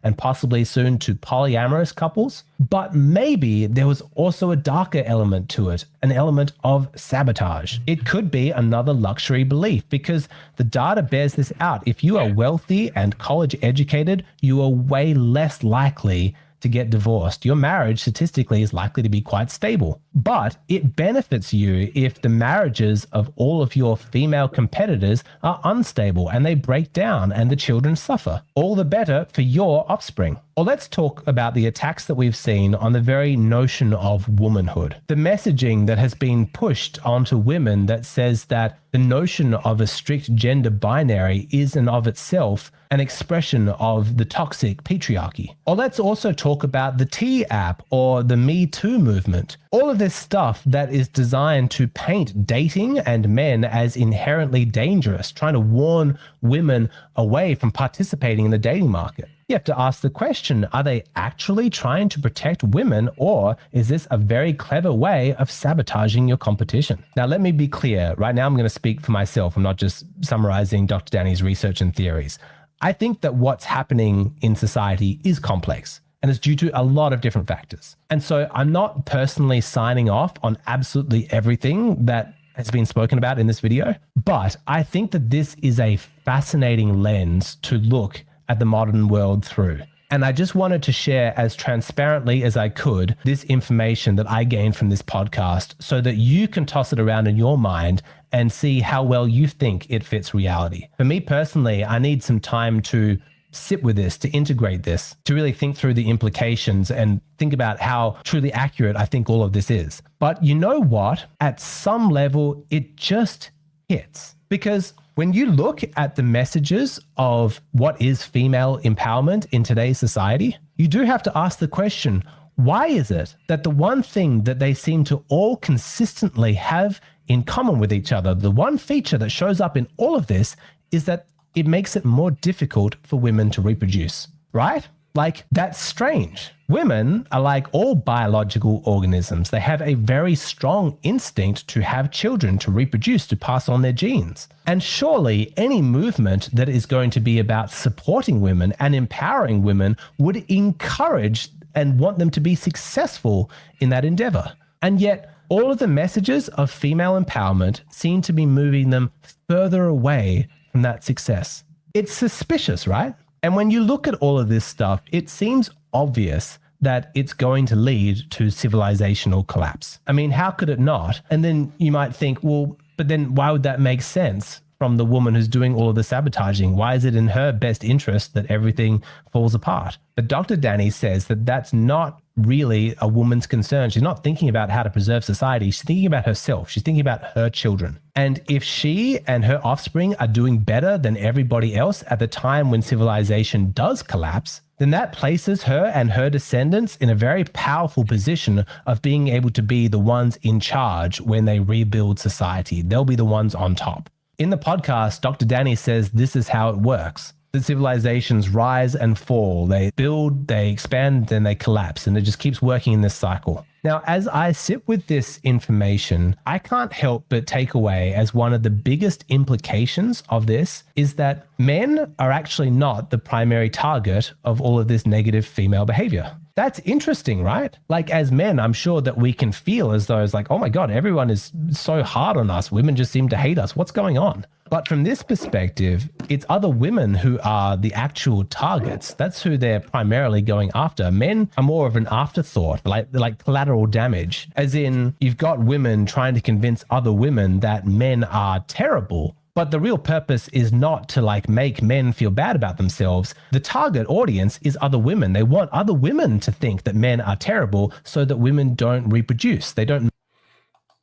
And possibly soon to polyamorous couples. But maybe there was also a darker element to it, an element of sabotage. It could be another luxury belief because the data bears this out. If you are wealthy and college educated, you are way less likely to get divorced. Your marriage statistically is likely to be quite stable. But it benefits you if the marriages of all of your female competitors are unstable and they break down and the children suffer. All the better for your offspring. Or let's talk about the attacks that we've seen on the very notion of womanhood. The messaging that has been pushed onto women that says that the notion of a strict gender binary is in of itself an expression of the toxic patriarchy. Or let's also talk about the T app or the Me Too movement. All of this stuff that is designed to paint dating and men as inherently dangerous, trying to warn women away from participating in the dating market. You have to ask the question, are they actually trying to protect women, or is this a very clever way of sabotaging your competition? Now, let me be clear. Right now, I'm going to speak for myself. I'm not just summarizing Dr. Danny's research and theories. I think that what's happening in society is complex, and it's due to a lot of different factors. And so I'm not personally signing off on absolutely everything that has been spoken about in this video, but I think that this is a fascinating lens to look at the modern world through. And I just wanted to share as transparently as I could this information that I gained from this podcast so that you can toss it around in your mind and see how well you think it fits reality. For me personally, I need some time to sit with this, to integrate this, to really think through the implications and think about how truly accurate I think all of this is. But you know what? At some level, it just hits. Because when you look at the messages of what is female empowerment in today's society, you do have to ask the question, why is it that the one thing that they seem to all consistently have in common with each other, the one feature that shows up in all of this, is that it makes it more difficult for women to reproduce, right? Like, that's strange. Women are like all biological organisms. They have a very strong instinct to have children, to reproduce, to pass on their genes. And surely any movement that is going to be about supporting women and empowering women would encourage and want them to be successful in that endeavor. And yet, all of the messages of female empowerment seem to be moving them further away from that success. It's suspicious, right? And when you look at all of this stuff, it seems obvious that it's going to lead to civilizational collapse. I mean, how could it not? And then you might think, well, but then why would that make sense from the woman who's doing all of the sabotaging? Why is it in her best interest that everything falls apart? But Dr. Danny says that that's not really a woman's concern. She's not thinking about how to preserve society. She's thinking about herself. She's thinking about her children. And if she and her offspring are doing better than everybody else at the time when civilization does collapse, then that places her and her descendants in a very powerful position of being able to be the ones in charge when they rebuild society. They'll be the ones on top. In the podcast, Dr. Danny says this is how it works. The civilizations rise and fall. They build, they expand, then they collapse, and it just keeps working in this cycle. Now, as I sit with this information, I can't help but take away as one of the biggest implications of this is that men are actually not the primary target of all of this negative female behavior. That's interesting, right? Like, as men, I'm sure that we can feel as though it's like, oh my God, everyone is so hard on us. Women just seem to hate us. What's going on? But from this perspective, it's other women who are the actual targets. That's who they're primarily going after. Men are more of an afterthought, like collateral damage. As in, you've got women trying to convince other women that men are terrible. But the real purpose is not to like make men feel bad about themselves. The target audience is other women. They want other women to think that men are terrible so that women don't reproduce. They don't.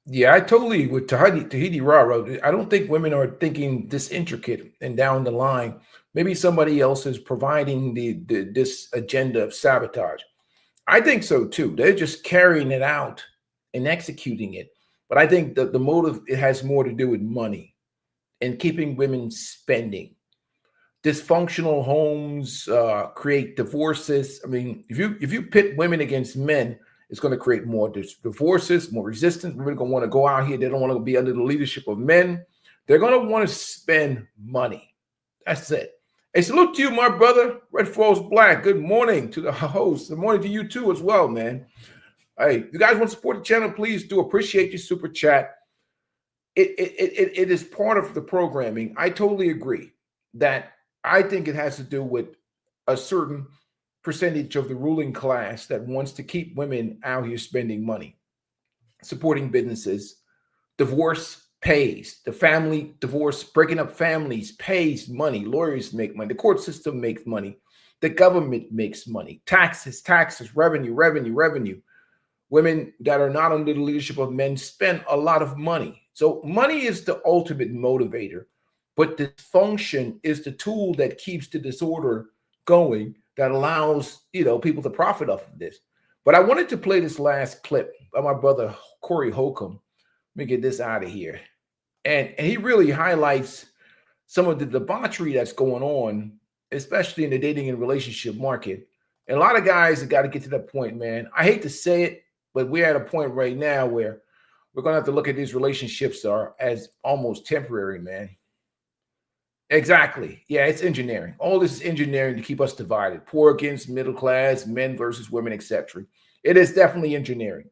Yeah, I totally with Tahiti Rara. I don't think women are thinking this intricate and down the line. Maybe somebody else is providing this agenda of sabotage. I think so too. They're just carrying it out and executing it. But I think that the motive, it has more to do with money and keeping women spending. Dysfunctional homes create divorces. I mean, if you pit women against men, it's going to create more divorces, more resistance. Women are going to want to go out here. They don't want to be under the leadership of men. They're going to want to spend money. That's it. Hey, salute to you, my brother. Red Falls Black. Good morning to the host. Good morning to you too as well, man. Hey, if you guys want to support the channel, please do. Appreciate your super chat. It is part of the programming. I totally agree that I think it has to do with a certain percentage of the ruling class that wants to keep women out here spending money, supporting businesses. Divorce pays. The family divorce, breaking up families pays money. Lawyers make money. The court system makes money. The government makes money. Taxes, revenue. Women that are not under the leadership of men spend a lot of money. So money is the ultimate motivator, but dysfunction is the tool that keeps the disorder going, that allows, people to profit off of this. But I wanted to play this last clip by my brother, Corey Holcomb. Let me get this out of here. And he really highlights some of the debauchery that's going on, especially in the dating and relationship market. And a lot of guys have got to get to that point, man. I hate to say it, but we're at a point right now where we're going to have to look at these relationships as almost temporary, man. Exactly. Yeah, it's engineering. All this is engineering to keep us divided. Poor against middle class, men versus women, etc. It is definitely engineering.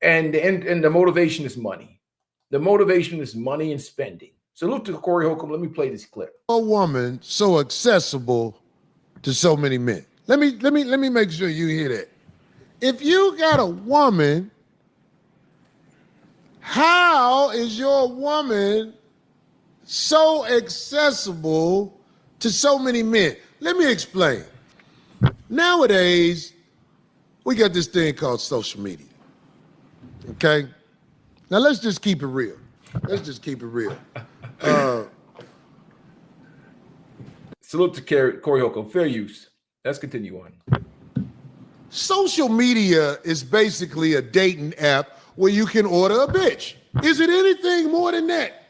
And the motivation is money. The motivation is money and spending. Salute to Corey Holcomb. Let me play this clip. A woman so accessible to so many men. Let me make sure you hear that. If you got a woman, how is your woman so accessible to so many men? Let me explain. Nowadays, we got this thing called social media. Okay? Now let's just keep it real. Salute to Corey Holcomb. Fair use. Let's continue on. Social media is basically a dating app where you can order a bitch. Is it anything more than that?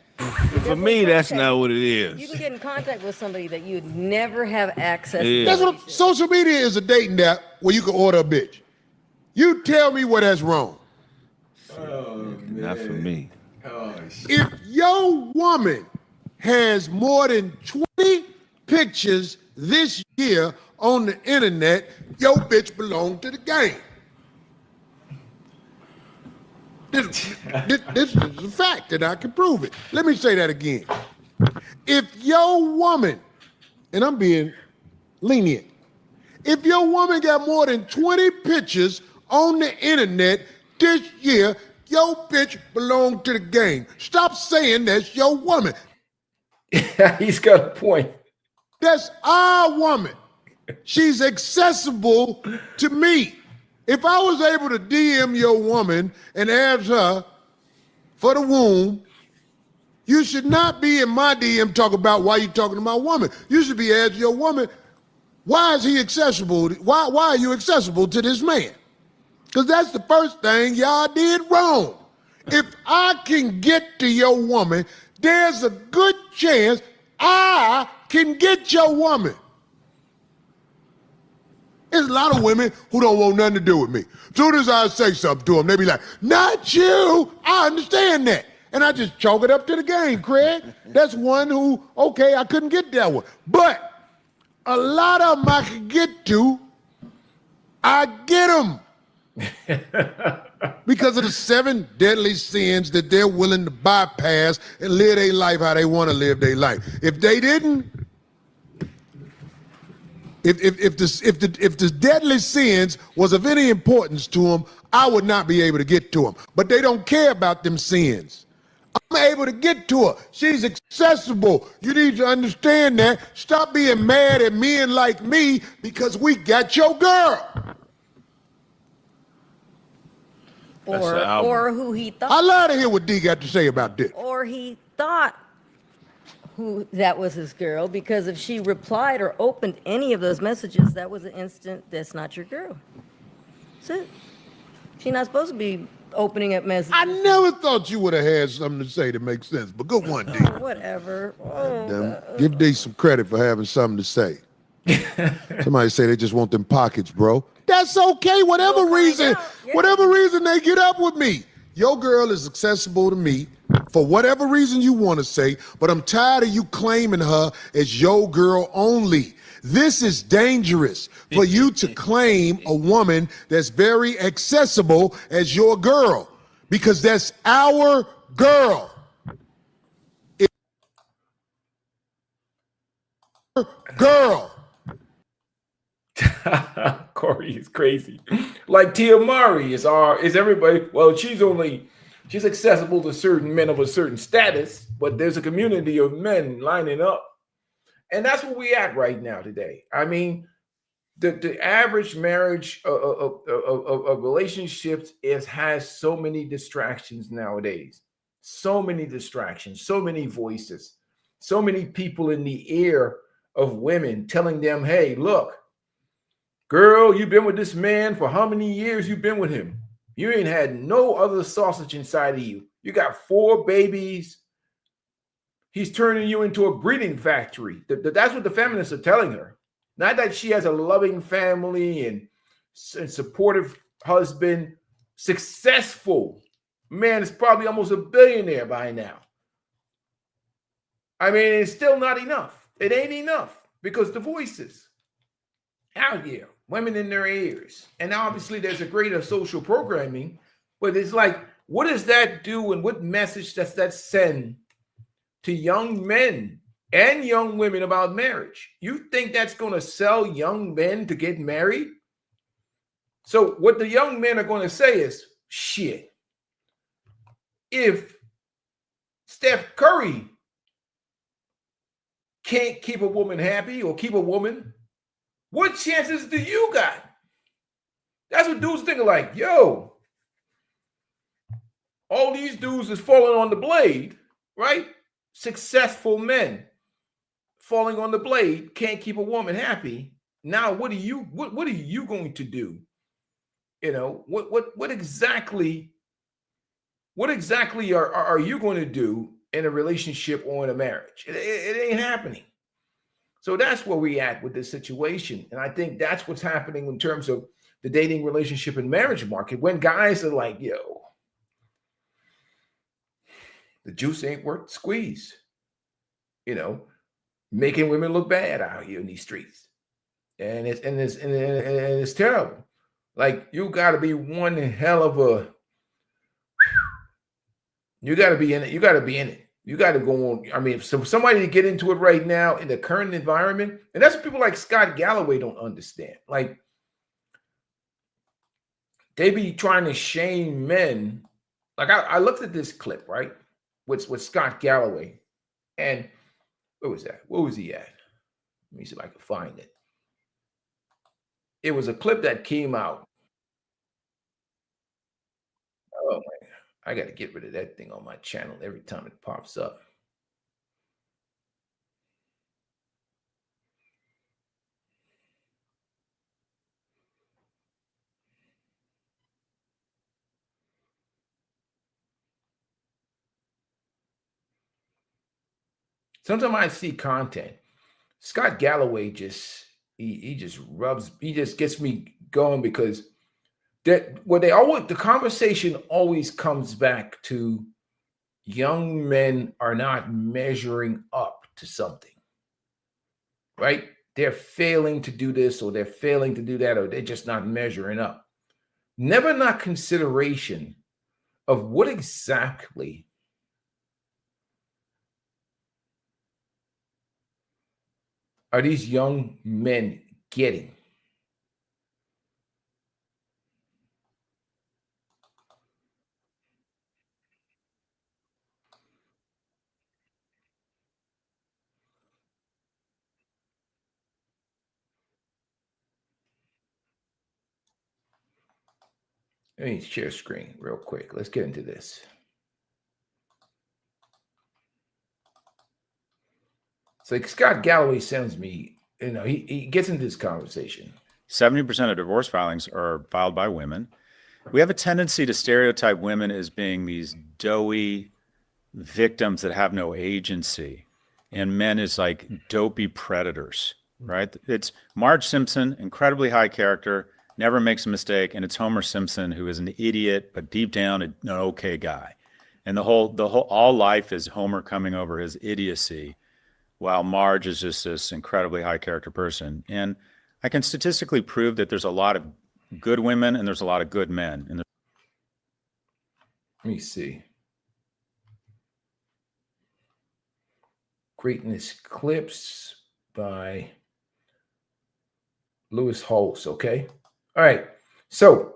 For me, that's not what it is. You can get in contact with somebody that you'd never have access to. That's what social media is, a dating app where you can order a bitch. You tell me what that's wrong. Not for me. If your woman has more than 20 pictures this year on the internet, your bitch belong to the game. This is a fact that I can prove it. Let me say that again. If your woman, and I'm being lenient, If your woman got more than 20 pictures on the internet this year, your bitch belong to the game. Stop saying that's your woman. He's got a point. That's our woman. She's accessible to me. If I was able to DM your woman and ask her for the womb, you should not be in my DM talking about why you talking to my woman. You should be asking your woman, why is he accessible? Why are you accessible to this man? Because that's the first thing y'all did wrong. If I can get to your woman, there's a good chance I can get your woman. There's a lot of women who don't want nothing to do with me. As soon as I say something to them, they be like, not you. I understand that. And I just chalk it up to the game, Craig. That's one who, okay, I couldn't get that one. But a lot of them I can get to, I get them. Because of the 7 deadly sins that they're willing to bypass and live their life how they want to live their life. If they didn't, if the deadly sins was of any importance to them, I would not be able to get to them. But they don't care about them sins. I'm able to get to her. She's accessible. You need to understand that. Stop being mad at men like me because we got your girl. Or who he thought. I love to hear what D got to say about this. Or he thought who that was his girl, because if she replied or opened any of those messages, that was an instant, that's not your girl. That's it. She's not supposed to be opening up messages. I never thought you would have had something to say that makes sense, but good one, D. Whatever. Give D some credit for having something to say. Somebody say they just want them pockets, bro. That's okay. Whatever reason they get up with me. Your girl is accessible to me for whatever reason you want to say, but I'm tired of you claiming her as your girl only. This is dangerous for you to claim a woman that's very accessible as your girl, because that's our girl. Girl. Corey is crazy. Like Tia Murray is everybody. Well, she's accessible to certain men of a certain status, but there's a community of men lining up. And that's where we at right now today. I mean, the average marriage of relationships has so many distractions nowadays. So many distractions, so many voices, so many people in the ear of women telling them, hey, look, girl, you've been with this man for how many years you've been with him? You ain't had no other sausage inside of you. You got 4 babies. He's turning you into a breeding factory. That's what the feminists are telling her. Not that she has a loving family and supportive husband, successful man is probably almost a billionaire by now. I mean, it's still not enough. It ain't enough because the voices out here, women in their ears. And obviously there's a greater social programming, but it's like, what does that do and what message does that send to young men and young women about marriage? You think that's going to sell young men to get married? So what the young men are going to say is, shit, if Steph Curry can't keep a woman happy or keep a woman, what chances do you got? That's what dudes think, like, yo, all these dudes is falling on the blade, right? Successful men falling on the blade, can't keep a woman happy. Now, what are you going to do? You know, what exactly are you going to do in a relationship or in a marriage? It ain't happening. So that's where we at with this situation. And I think that's what's happening in terms of the dating, relationship, and marriage market, when guys are like, yo, the juice ain't worth the squeeze. You know, making women look bad out here in these streets. And it's terrible. Like, you got to be one hell of a, you got to be in it. You got to be in it. You got to go on. I mean, if somebody to get into it right now in the current environment, and that's what people like Scott Galloway don't understand. Like, they be trying to shame men. Like, I looked at this clip, right, with Scott Galloway, and where was that? Where was he at? Let me see if I can find it. It was a clip that came out. Oh man, I got to get rid of that thing on my channel every time it pops up. Sometimes I see content. Scott Galloway just he just gets me going because that what they always the conversation always comes back to young men are not measuring up to something, right? They're failing to do this or they're failing to do that or they're just not measuring up. Never not consideration of what exactly are these young men getting? Let me share screen real quick. Let's get into this. It's like Scott Galloway sends me, he gets into this conversation. 70% of divorce filings are filed by women. We have a tendency to stereotype women as being these doughy victims that have no agency, and men as like dopey predators, right? It's Marge Simpson, incredibly high character, never makes a mistake, and it's Homer Simpson, who is an idiot, but deep down an okay guy. And the whole all life is Homer coming over his idiocy, while Marge is just this incredibly high character person. And I can statistically prove that there's a lot of good women and there's a lot of good men. And let me see. Greatness Clips by Lewis Holtz, okay? All right. So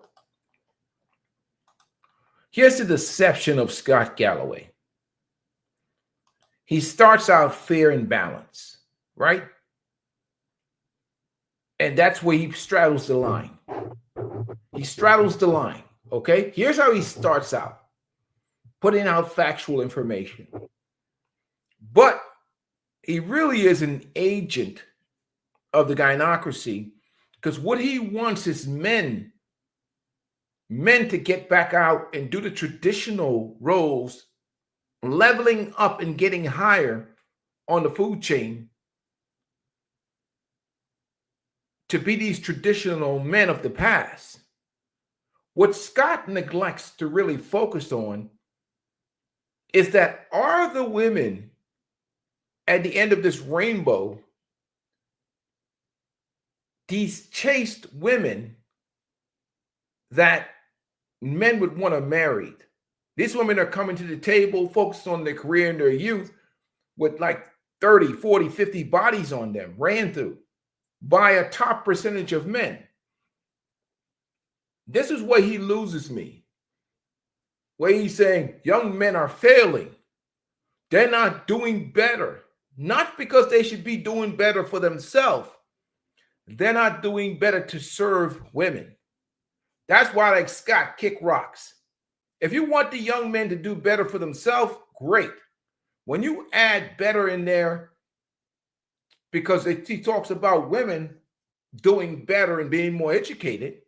here's the deception of Scott Galloway. He starts out fair and balanced, right? And that's where he straddles the line. He straddles the line, okay? Here's how he starts out, putting out factual information. But he really is an agent of the gynocracy because what he wants is men to get back out and do the traditional roles, leveling up and getting higher on the food chain to be these traditional men of the past. What Scott neglects to really focus on is that are the women at the end of this rainbow these chaste women that men would want to marry? These women are coming to the table, focused on their career and their youth with like 30, 40, 50 bodies on them, ran through by a top percentage of men. This is where he loses me, where he's saying young men are failing. They're not doing better, not because they should be doing better for themselves. They're not doing better to serve women. That's why, like Scott, kick rocks. If you want the young men to do better for themselves, great. When you add better in there, because he talks about women doing better and being more educated,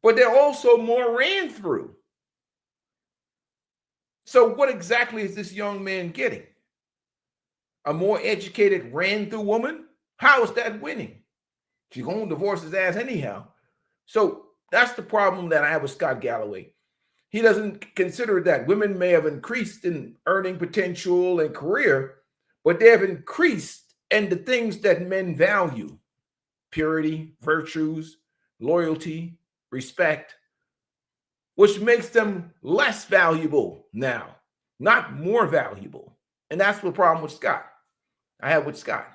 but they're also more ran through. So what exactly is this young man getting? A more educated, ran through woman? How is that winning? She's going to divorce his ass anyhow. So that's the problem that I have with Scott Galloway. He doesn't consider that women may have increased in earning potential and career, but they have increased in the things that men value: purity, virtues, loyalty, respect, which makes them less valuable now, not more valuable. And that's the problem with Scott. I have with Scott.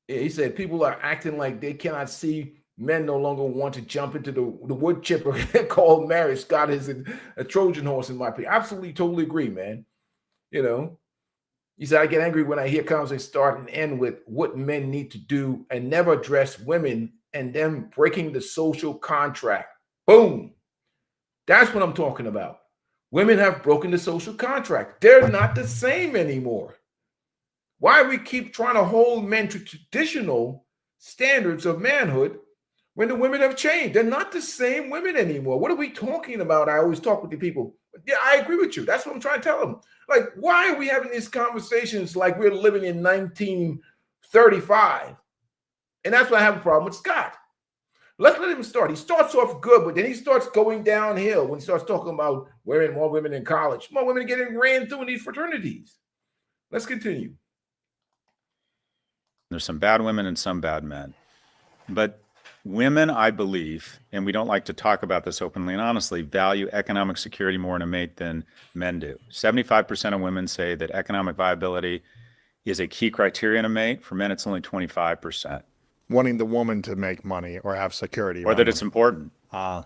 He said people are acting like they cannot see men no longer want to jump into the wood chipper called marriage. Scott is a Trojan horse in my opinion. Absolutely, totally agree, man. You know, he said, I get angry when I hear conversations start and end with what men need to do and never address women and them breaking the social contract. Boom. That's what I'm talking about. Women have broken the social contract. They're not the same anymore. Why we keep trying to hold men to traditional standards of manhood when the women have changed? They're not the same women anymore. What are we talking about? I always talk with the people. Yeah, I agree with you. That's what I'm trying to tell them. Like, why are we having these conversations like we're living in 1935? And that's why I have a problem with Scott. Let's let him start. He starts off good, but then he starts going downhill when he starts talking about women, more women in college, more women getting ran through in these fraternities. Let's continue. There's some bad women and some bad men. But women, I believe, and we don't like to talk about this openly and honestly, value economic security more in a mate than men do. 75% of women say that economic viability is a key criteria in a mate. For men, it's only 25%. Wanting the woman to make money or have security. Or that it's important. In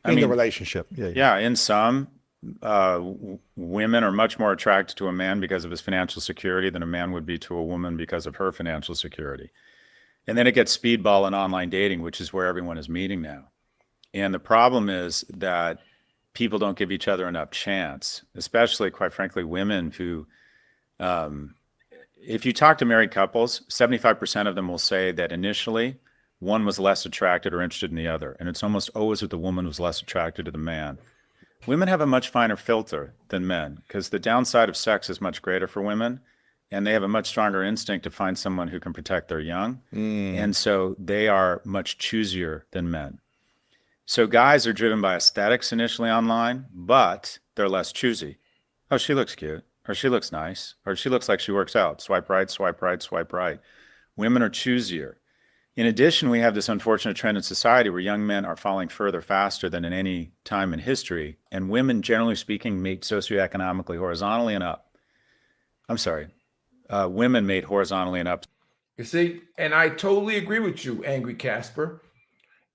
the relationship. Yeah, in some, women are much more attracted to a man because of his financial security than a man would be to a woman because of her financial security. And then it gets speedball and online dating, which is where everyone is meeting now. And the problem is that people don't give each other enough chance, especially, quite frankly, women who, if you talk to married couples, 75% of them will say that initially one was less attracted or interested in the other. And it's almost always that the woman was less attracted to the man. Women have a much finer filter than men because the downside of sex is much greater for women, and they have a much stronger instinct to find someone who can protect their young. And so they are much choosier than men. So guys are driven by aesthetics initially online, but they're less choosy. Oh, she looks cute, or she looks nice, or she looks like she works out. Swipe right, swipe right, swipe right. Women are choosier. In addition, we have this unfortunate trend in society where young men are falling further faster than in any time in history, and women, generally speaking, mate socioeconomically horizontally and up. I'm sorry, women mate horizontally and up. You see, and I totally agree with you, Angry Casper.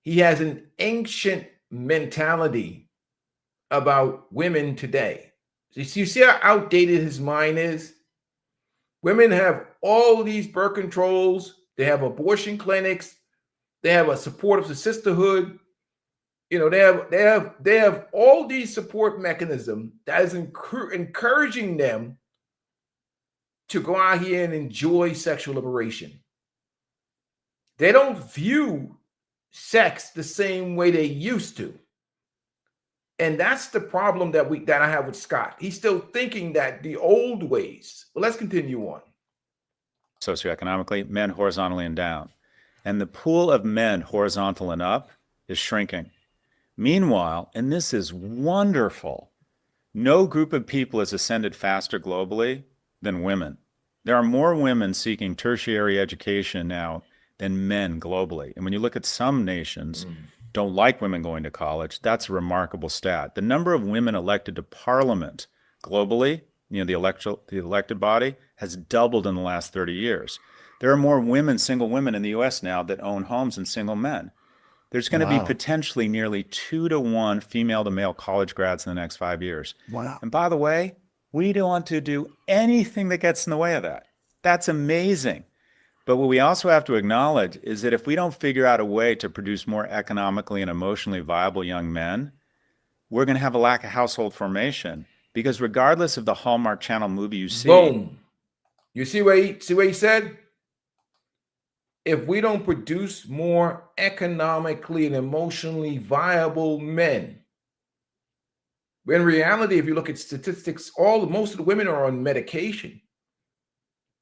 He has an ancient mentality about women today. You see how outdated his mind is? Women have all these birth controls. They have abortion clinics. They have a support of the sisterhood. You know, they have all these support mechanisms that is encouraging them to go out here and enjoy sexual liberation. They don't view sex the same way they used to. And that's the problem that I have with Scott. He's still thinking that the old ways. But let's continue on. Socioeconomically, men horizontally and down. And the pool of men horizontal and up is shrinking. Meanwhile, and this is wonderful, no group of people has ascended faster globally than women. There are more women seeking tertiary education now than men globally. And when you look at some nations, don't like women going to college, that's a remarkable stat. The number of women elected to parliament globally, you know, the elected body, has doubled in the last 30 years. There are more women, single women in the US now that own homes than single men. There's going to be potentially nearly 2 to 1 female to male college grads in the next 5 years. Wow. And by the way, we don't want to do anything that gets in the way of that. That's amazing. But what we also have to acknowledge is that if we don't figure out a way to produce more economically and emotionally viable young men, we're going to have a lack of household formation. Because regardless of the Hallmark Channel movie you see, boom. You see what he said? If we don't produce more economically and emotionally viable men, in reality, if you look at statistics, most of the women are on medication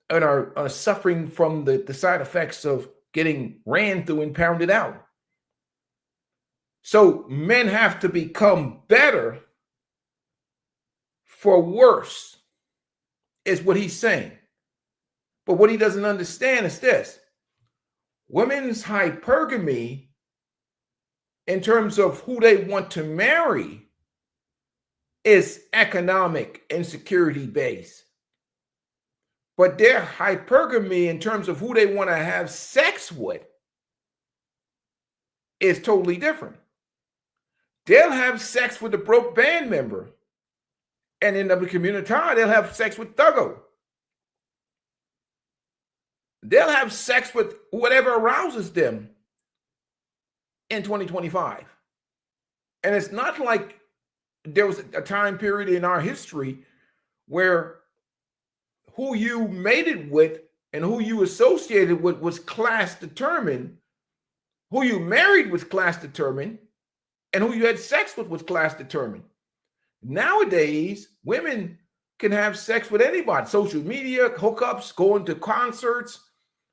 and are suffering from the side effects of getting ran through and pounded out. So men have to become better for worse, is what he's saying. But what he doesn't understand is this. Women's hypergamy, in terms of who they want to marry, is economic insecurity based. But their hypergamy in terms of who they want to have sex with is totally different. They'll have sex with a broke band member, and in the community, they'll have sex with Thuggo. They'll have sex with whatever arouses them in 2025. And it's not like there was a time period in our history where who you mated with and who you associated with was class determined, who you married was class determined, and who you had sex with was class determined. Nowadays, women can have sex with anybody. Social media, hookups, going to concerts,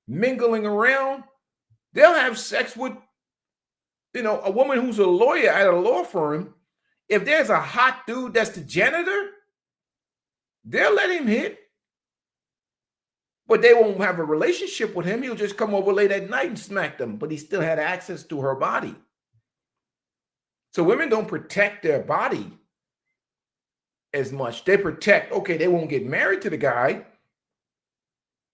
mingling around. They'll have sex with, a woman who's a lawyer at a law firm. If there's a hot dude that's the janitor, they'll let him hit. But they won't have a relationship with him. He'll just come over late at night and smack them, but he still had access to her body. So women don't protect their body as much. They protect, okay, they won't get married to the guy,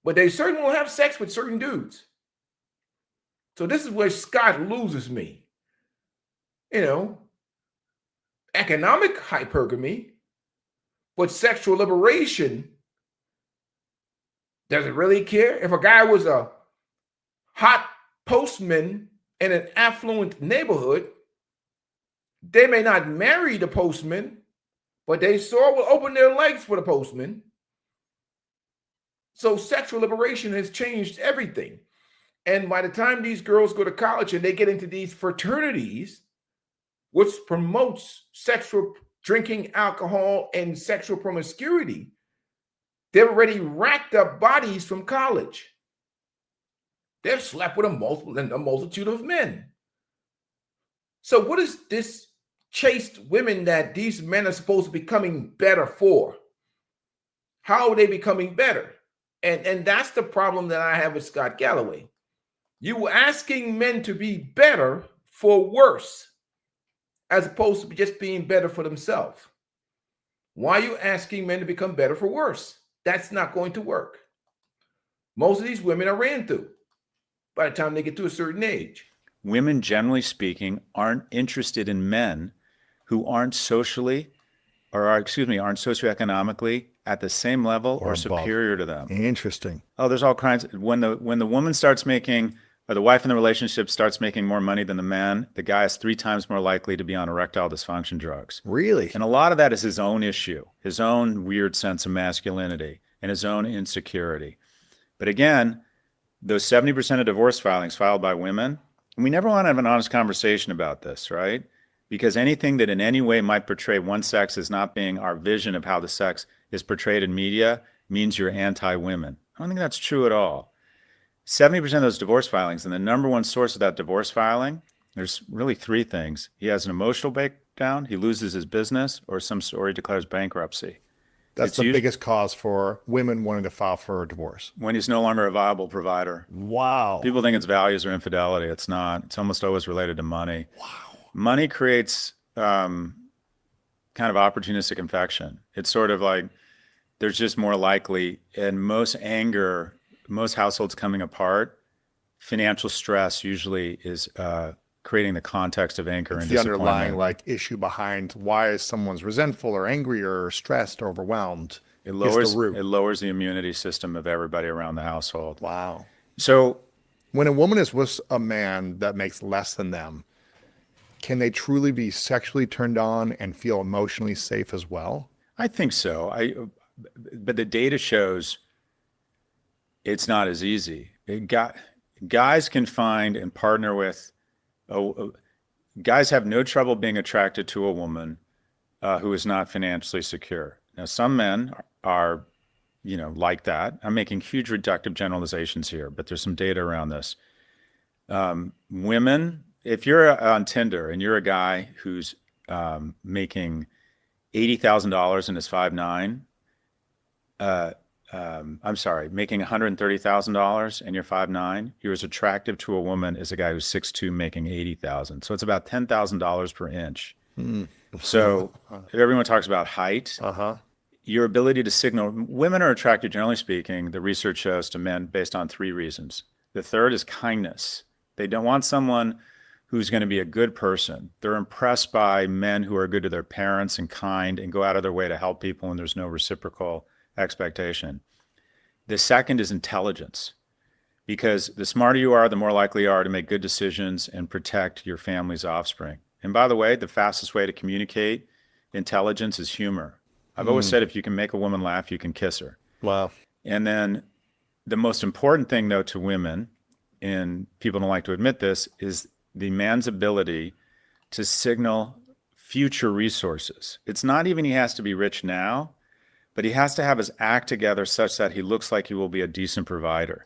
but they certainly will have sex with certain dudes. So this is where Scott loses me. Economic hypergamy, but sexual liberation, doesn't really care. If a guy was a hot postman in an affluent neighborhood, they may not marry the postman, but they sure will open their legs for the postman. So sexual liberation has changed everything. And by the time these girls go to college and they get into these fraternities, which promotes sexual drinking, alcohol, and sexual promiscuity, they've already racked up bodies from college. They've slept with a multitude of men. So what is this chaste women that these men are supposed to be becoming better for? How are they becoming better? And that's the problem that I have with Scott Galloway. You asking men to be better for worse, as opposed to just being better for themselves. Why are you asking men to become better for worse? That's not going to work. Most of these women are ran through by the time they get to a certain age. Women, generally speaking, aren't interested in men who aren't socioeconomically at the same level or superior to them. Interesting. Oh, there's all kinds. When the woman starts making, or the wife in the relationship starts making more money than the man, the guy is 3 times more likely to be on erectile dysfunction drugs. Really? And a lot of that is his own issue, his own weird sense of masculinity and his own insecurity. But again, those 70% of divorce filings filed by women, and we never want to have an honest conversation about this, right? Because anything that in any way might portray one sex as not being our vision of how the sex is portrayed in media means you're anti-women. I don't think that's true at all. 70% of those divorce filings, and the number one source of that divorce filing, there's really 3 things. He has an emotional breakdown, he loses his business, or he declares bankruptcy. That's the biggest cause for women wanting to file for a divorce. When he's no longer a viable provider. Wow. People think it's values or infidelity. It's not. It's almost always related to money. Wow. Money creates kind of opportunistic infection. It's sort of like there's just more likely, and most anger, most households coming apart, financial stress usually is creating the context of anger and the disappointment. underlying issue behind why is someone's resentful or angry or stressed or overwhelmed. It lowers the immunity system of everybody around the household. Wow. So when a woman is with a man that makes less than them, can they truly be sexually turned on and feel emotionally safe as well? I think so. But the data shows it's not as easy. Guys can find and partner with. Guys have no trouble being attracted to a woman who is not financially secure. Now, some men are, like that. I'm making huge reductive generalizations here, but there's some data around this. Women, if you're on Tinder and you're a guy who's making $80,000 and is 5'9", making $130,000 and you're 5'9", you're as attractive to a woman as a guy who's 6'2", making $80,000. So it's about $10,000 per inch. So everyone talks about height. Your ability to signal. Women are attracted, generally speaking, the research shows, to men based on 3 reasons. The third is kindness. They don't want someone who's going to be a good person. They're impressed by men who are good to their parents and kind and go out of their way to help people when there's no reciprocal expectation. The second is intelligence, because the smarter you are, the more likely you are to make good decisions and protect your family's offspring. And by the way, the fastest way to communicate intelligence is humor. I've always said if you can make a woman laugh, you can kiss her. Wow. And then the most important thing, though, to women, and people don't like to admit this, is the man's ability to signal future resources. It's not even he has to be rich now, but he has to have his act together such that he looks like he will be a decent provider.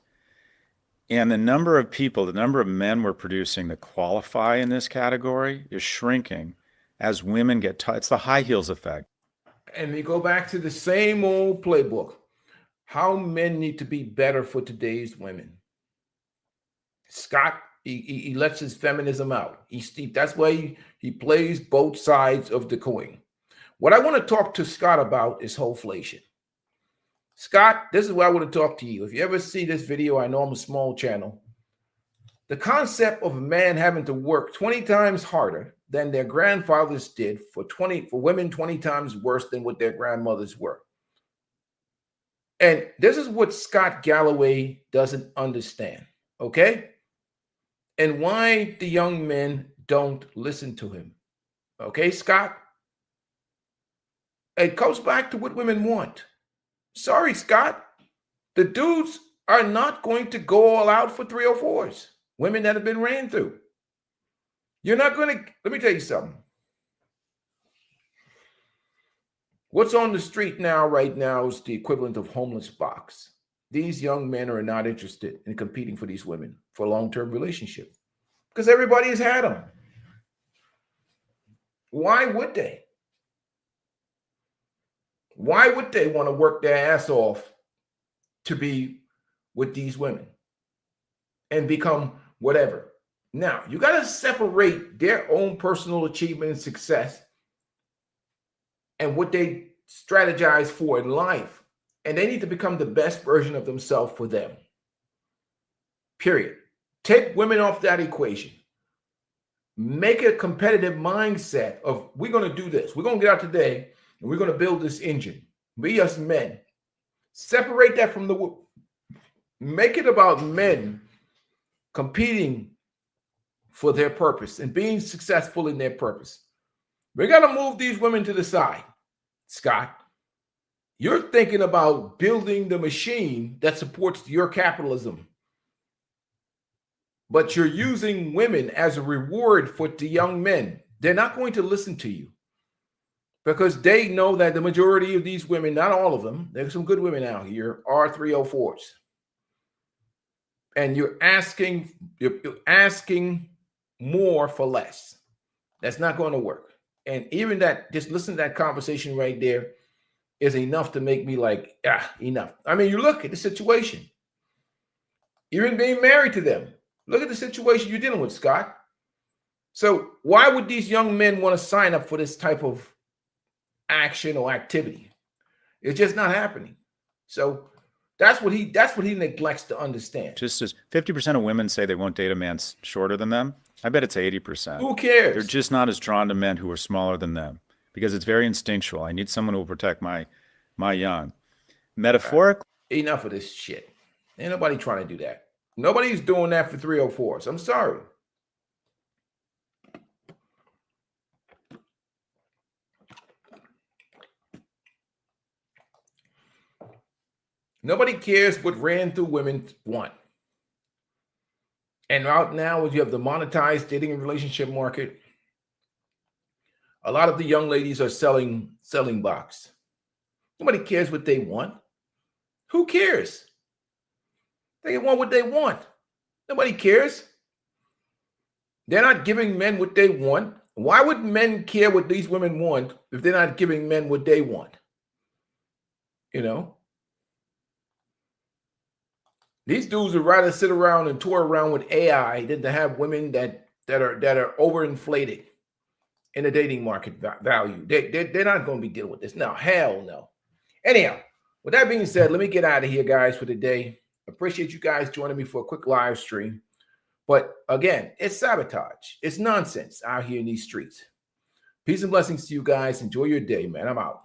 And the number of people, the number of men we're producing that qualify in this category is shrinking as women get it's the high heels effect. And we go back to the same old playbook. How men need to be better for today's women. Scott, he lets his feminism out. That's why he plays both sides of the coin. What I want to talk to Scott about is wholeflation. Scott, this is what I want to talk to you. If you ever see this video, I know I'm a small channel. The concept of a man having to work 20 times harder than their grandfathers did for women 20 times worse than what their grandmothers were. And this is what Scott Galloway doesn't understand, okay? And why the young men don't listen to him. Okay, Scott? It goes back to what women want. Sorry, Scott. The dudes are not going to go all out for 304s. Women that have been ran through. You're not going to, let me tell you something. What's on the street right now is the equivalent of homeless box. These young men are not interested in competing for these women for a long-term relationship because everybody has had them. Why would they? Why would they want to work their ass off to be with these women and become whatever? Now, you got to separate their own personal achievement and success and what they strategize for in life. And they need to become the best version of themselves for them. Period. Take women off that equation. Make a competitive mindset of we're going to do this. We're going to get out today and we're going to build this engine. We as men. Separate that from the... Make it about men competing for their purpose and being successful in their purpose. We got to move these women to the side, Scott. You're thinking about building the machine that supports your capitalism. But you're using women as a reward for the young men. They're not going to listen to you because they know that the majority of these women, not all of them, there's some good women out here, are 304s. And you're asking more for less. That's not going to work. And even that, just listen to that conversation right there is enough to make me like, enough. I mean, you look at the situation. Even being married to them. Look at the situation you're dealing with, Scott. So why would these young men want to sign up for this type of action or activity? It's just not happening. So that's what he neglects to understand. Just as 50% of women say they won't date a man shorter than them, I bet it's 80%. Who cares? They're just not as drawn to men who are smaller than them because it's very instinctual. I need someone who will protect my young. Metaphorically. Enough of this shit. Ain't nobody trying to do that. Nobody's doing that for 304s. I'm sorry. Nobody cares what ran through women want. And out now, as you have the monetized dating and relationship market, a lot of the young ladies are selling box. Nobody cares what they want. Who cares? They want what they want. Nobody cares. They're not giving men what they want. Why would men care what these women want if they're not giving men what they want? You know? These dudes would rather sit around and tour around with AI than to have women that are overinflated in the dating market value. They're not going to be dealing with this. No, hell no. Anyhow, with that being said, let me get out of here, guys, for today. Appreciate you guys joining me for a quick live stream. But again, it's sabotage. It's nonsense out here in these streets. Peace and blessings to you guys. Enjoy your day, man. I'm out.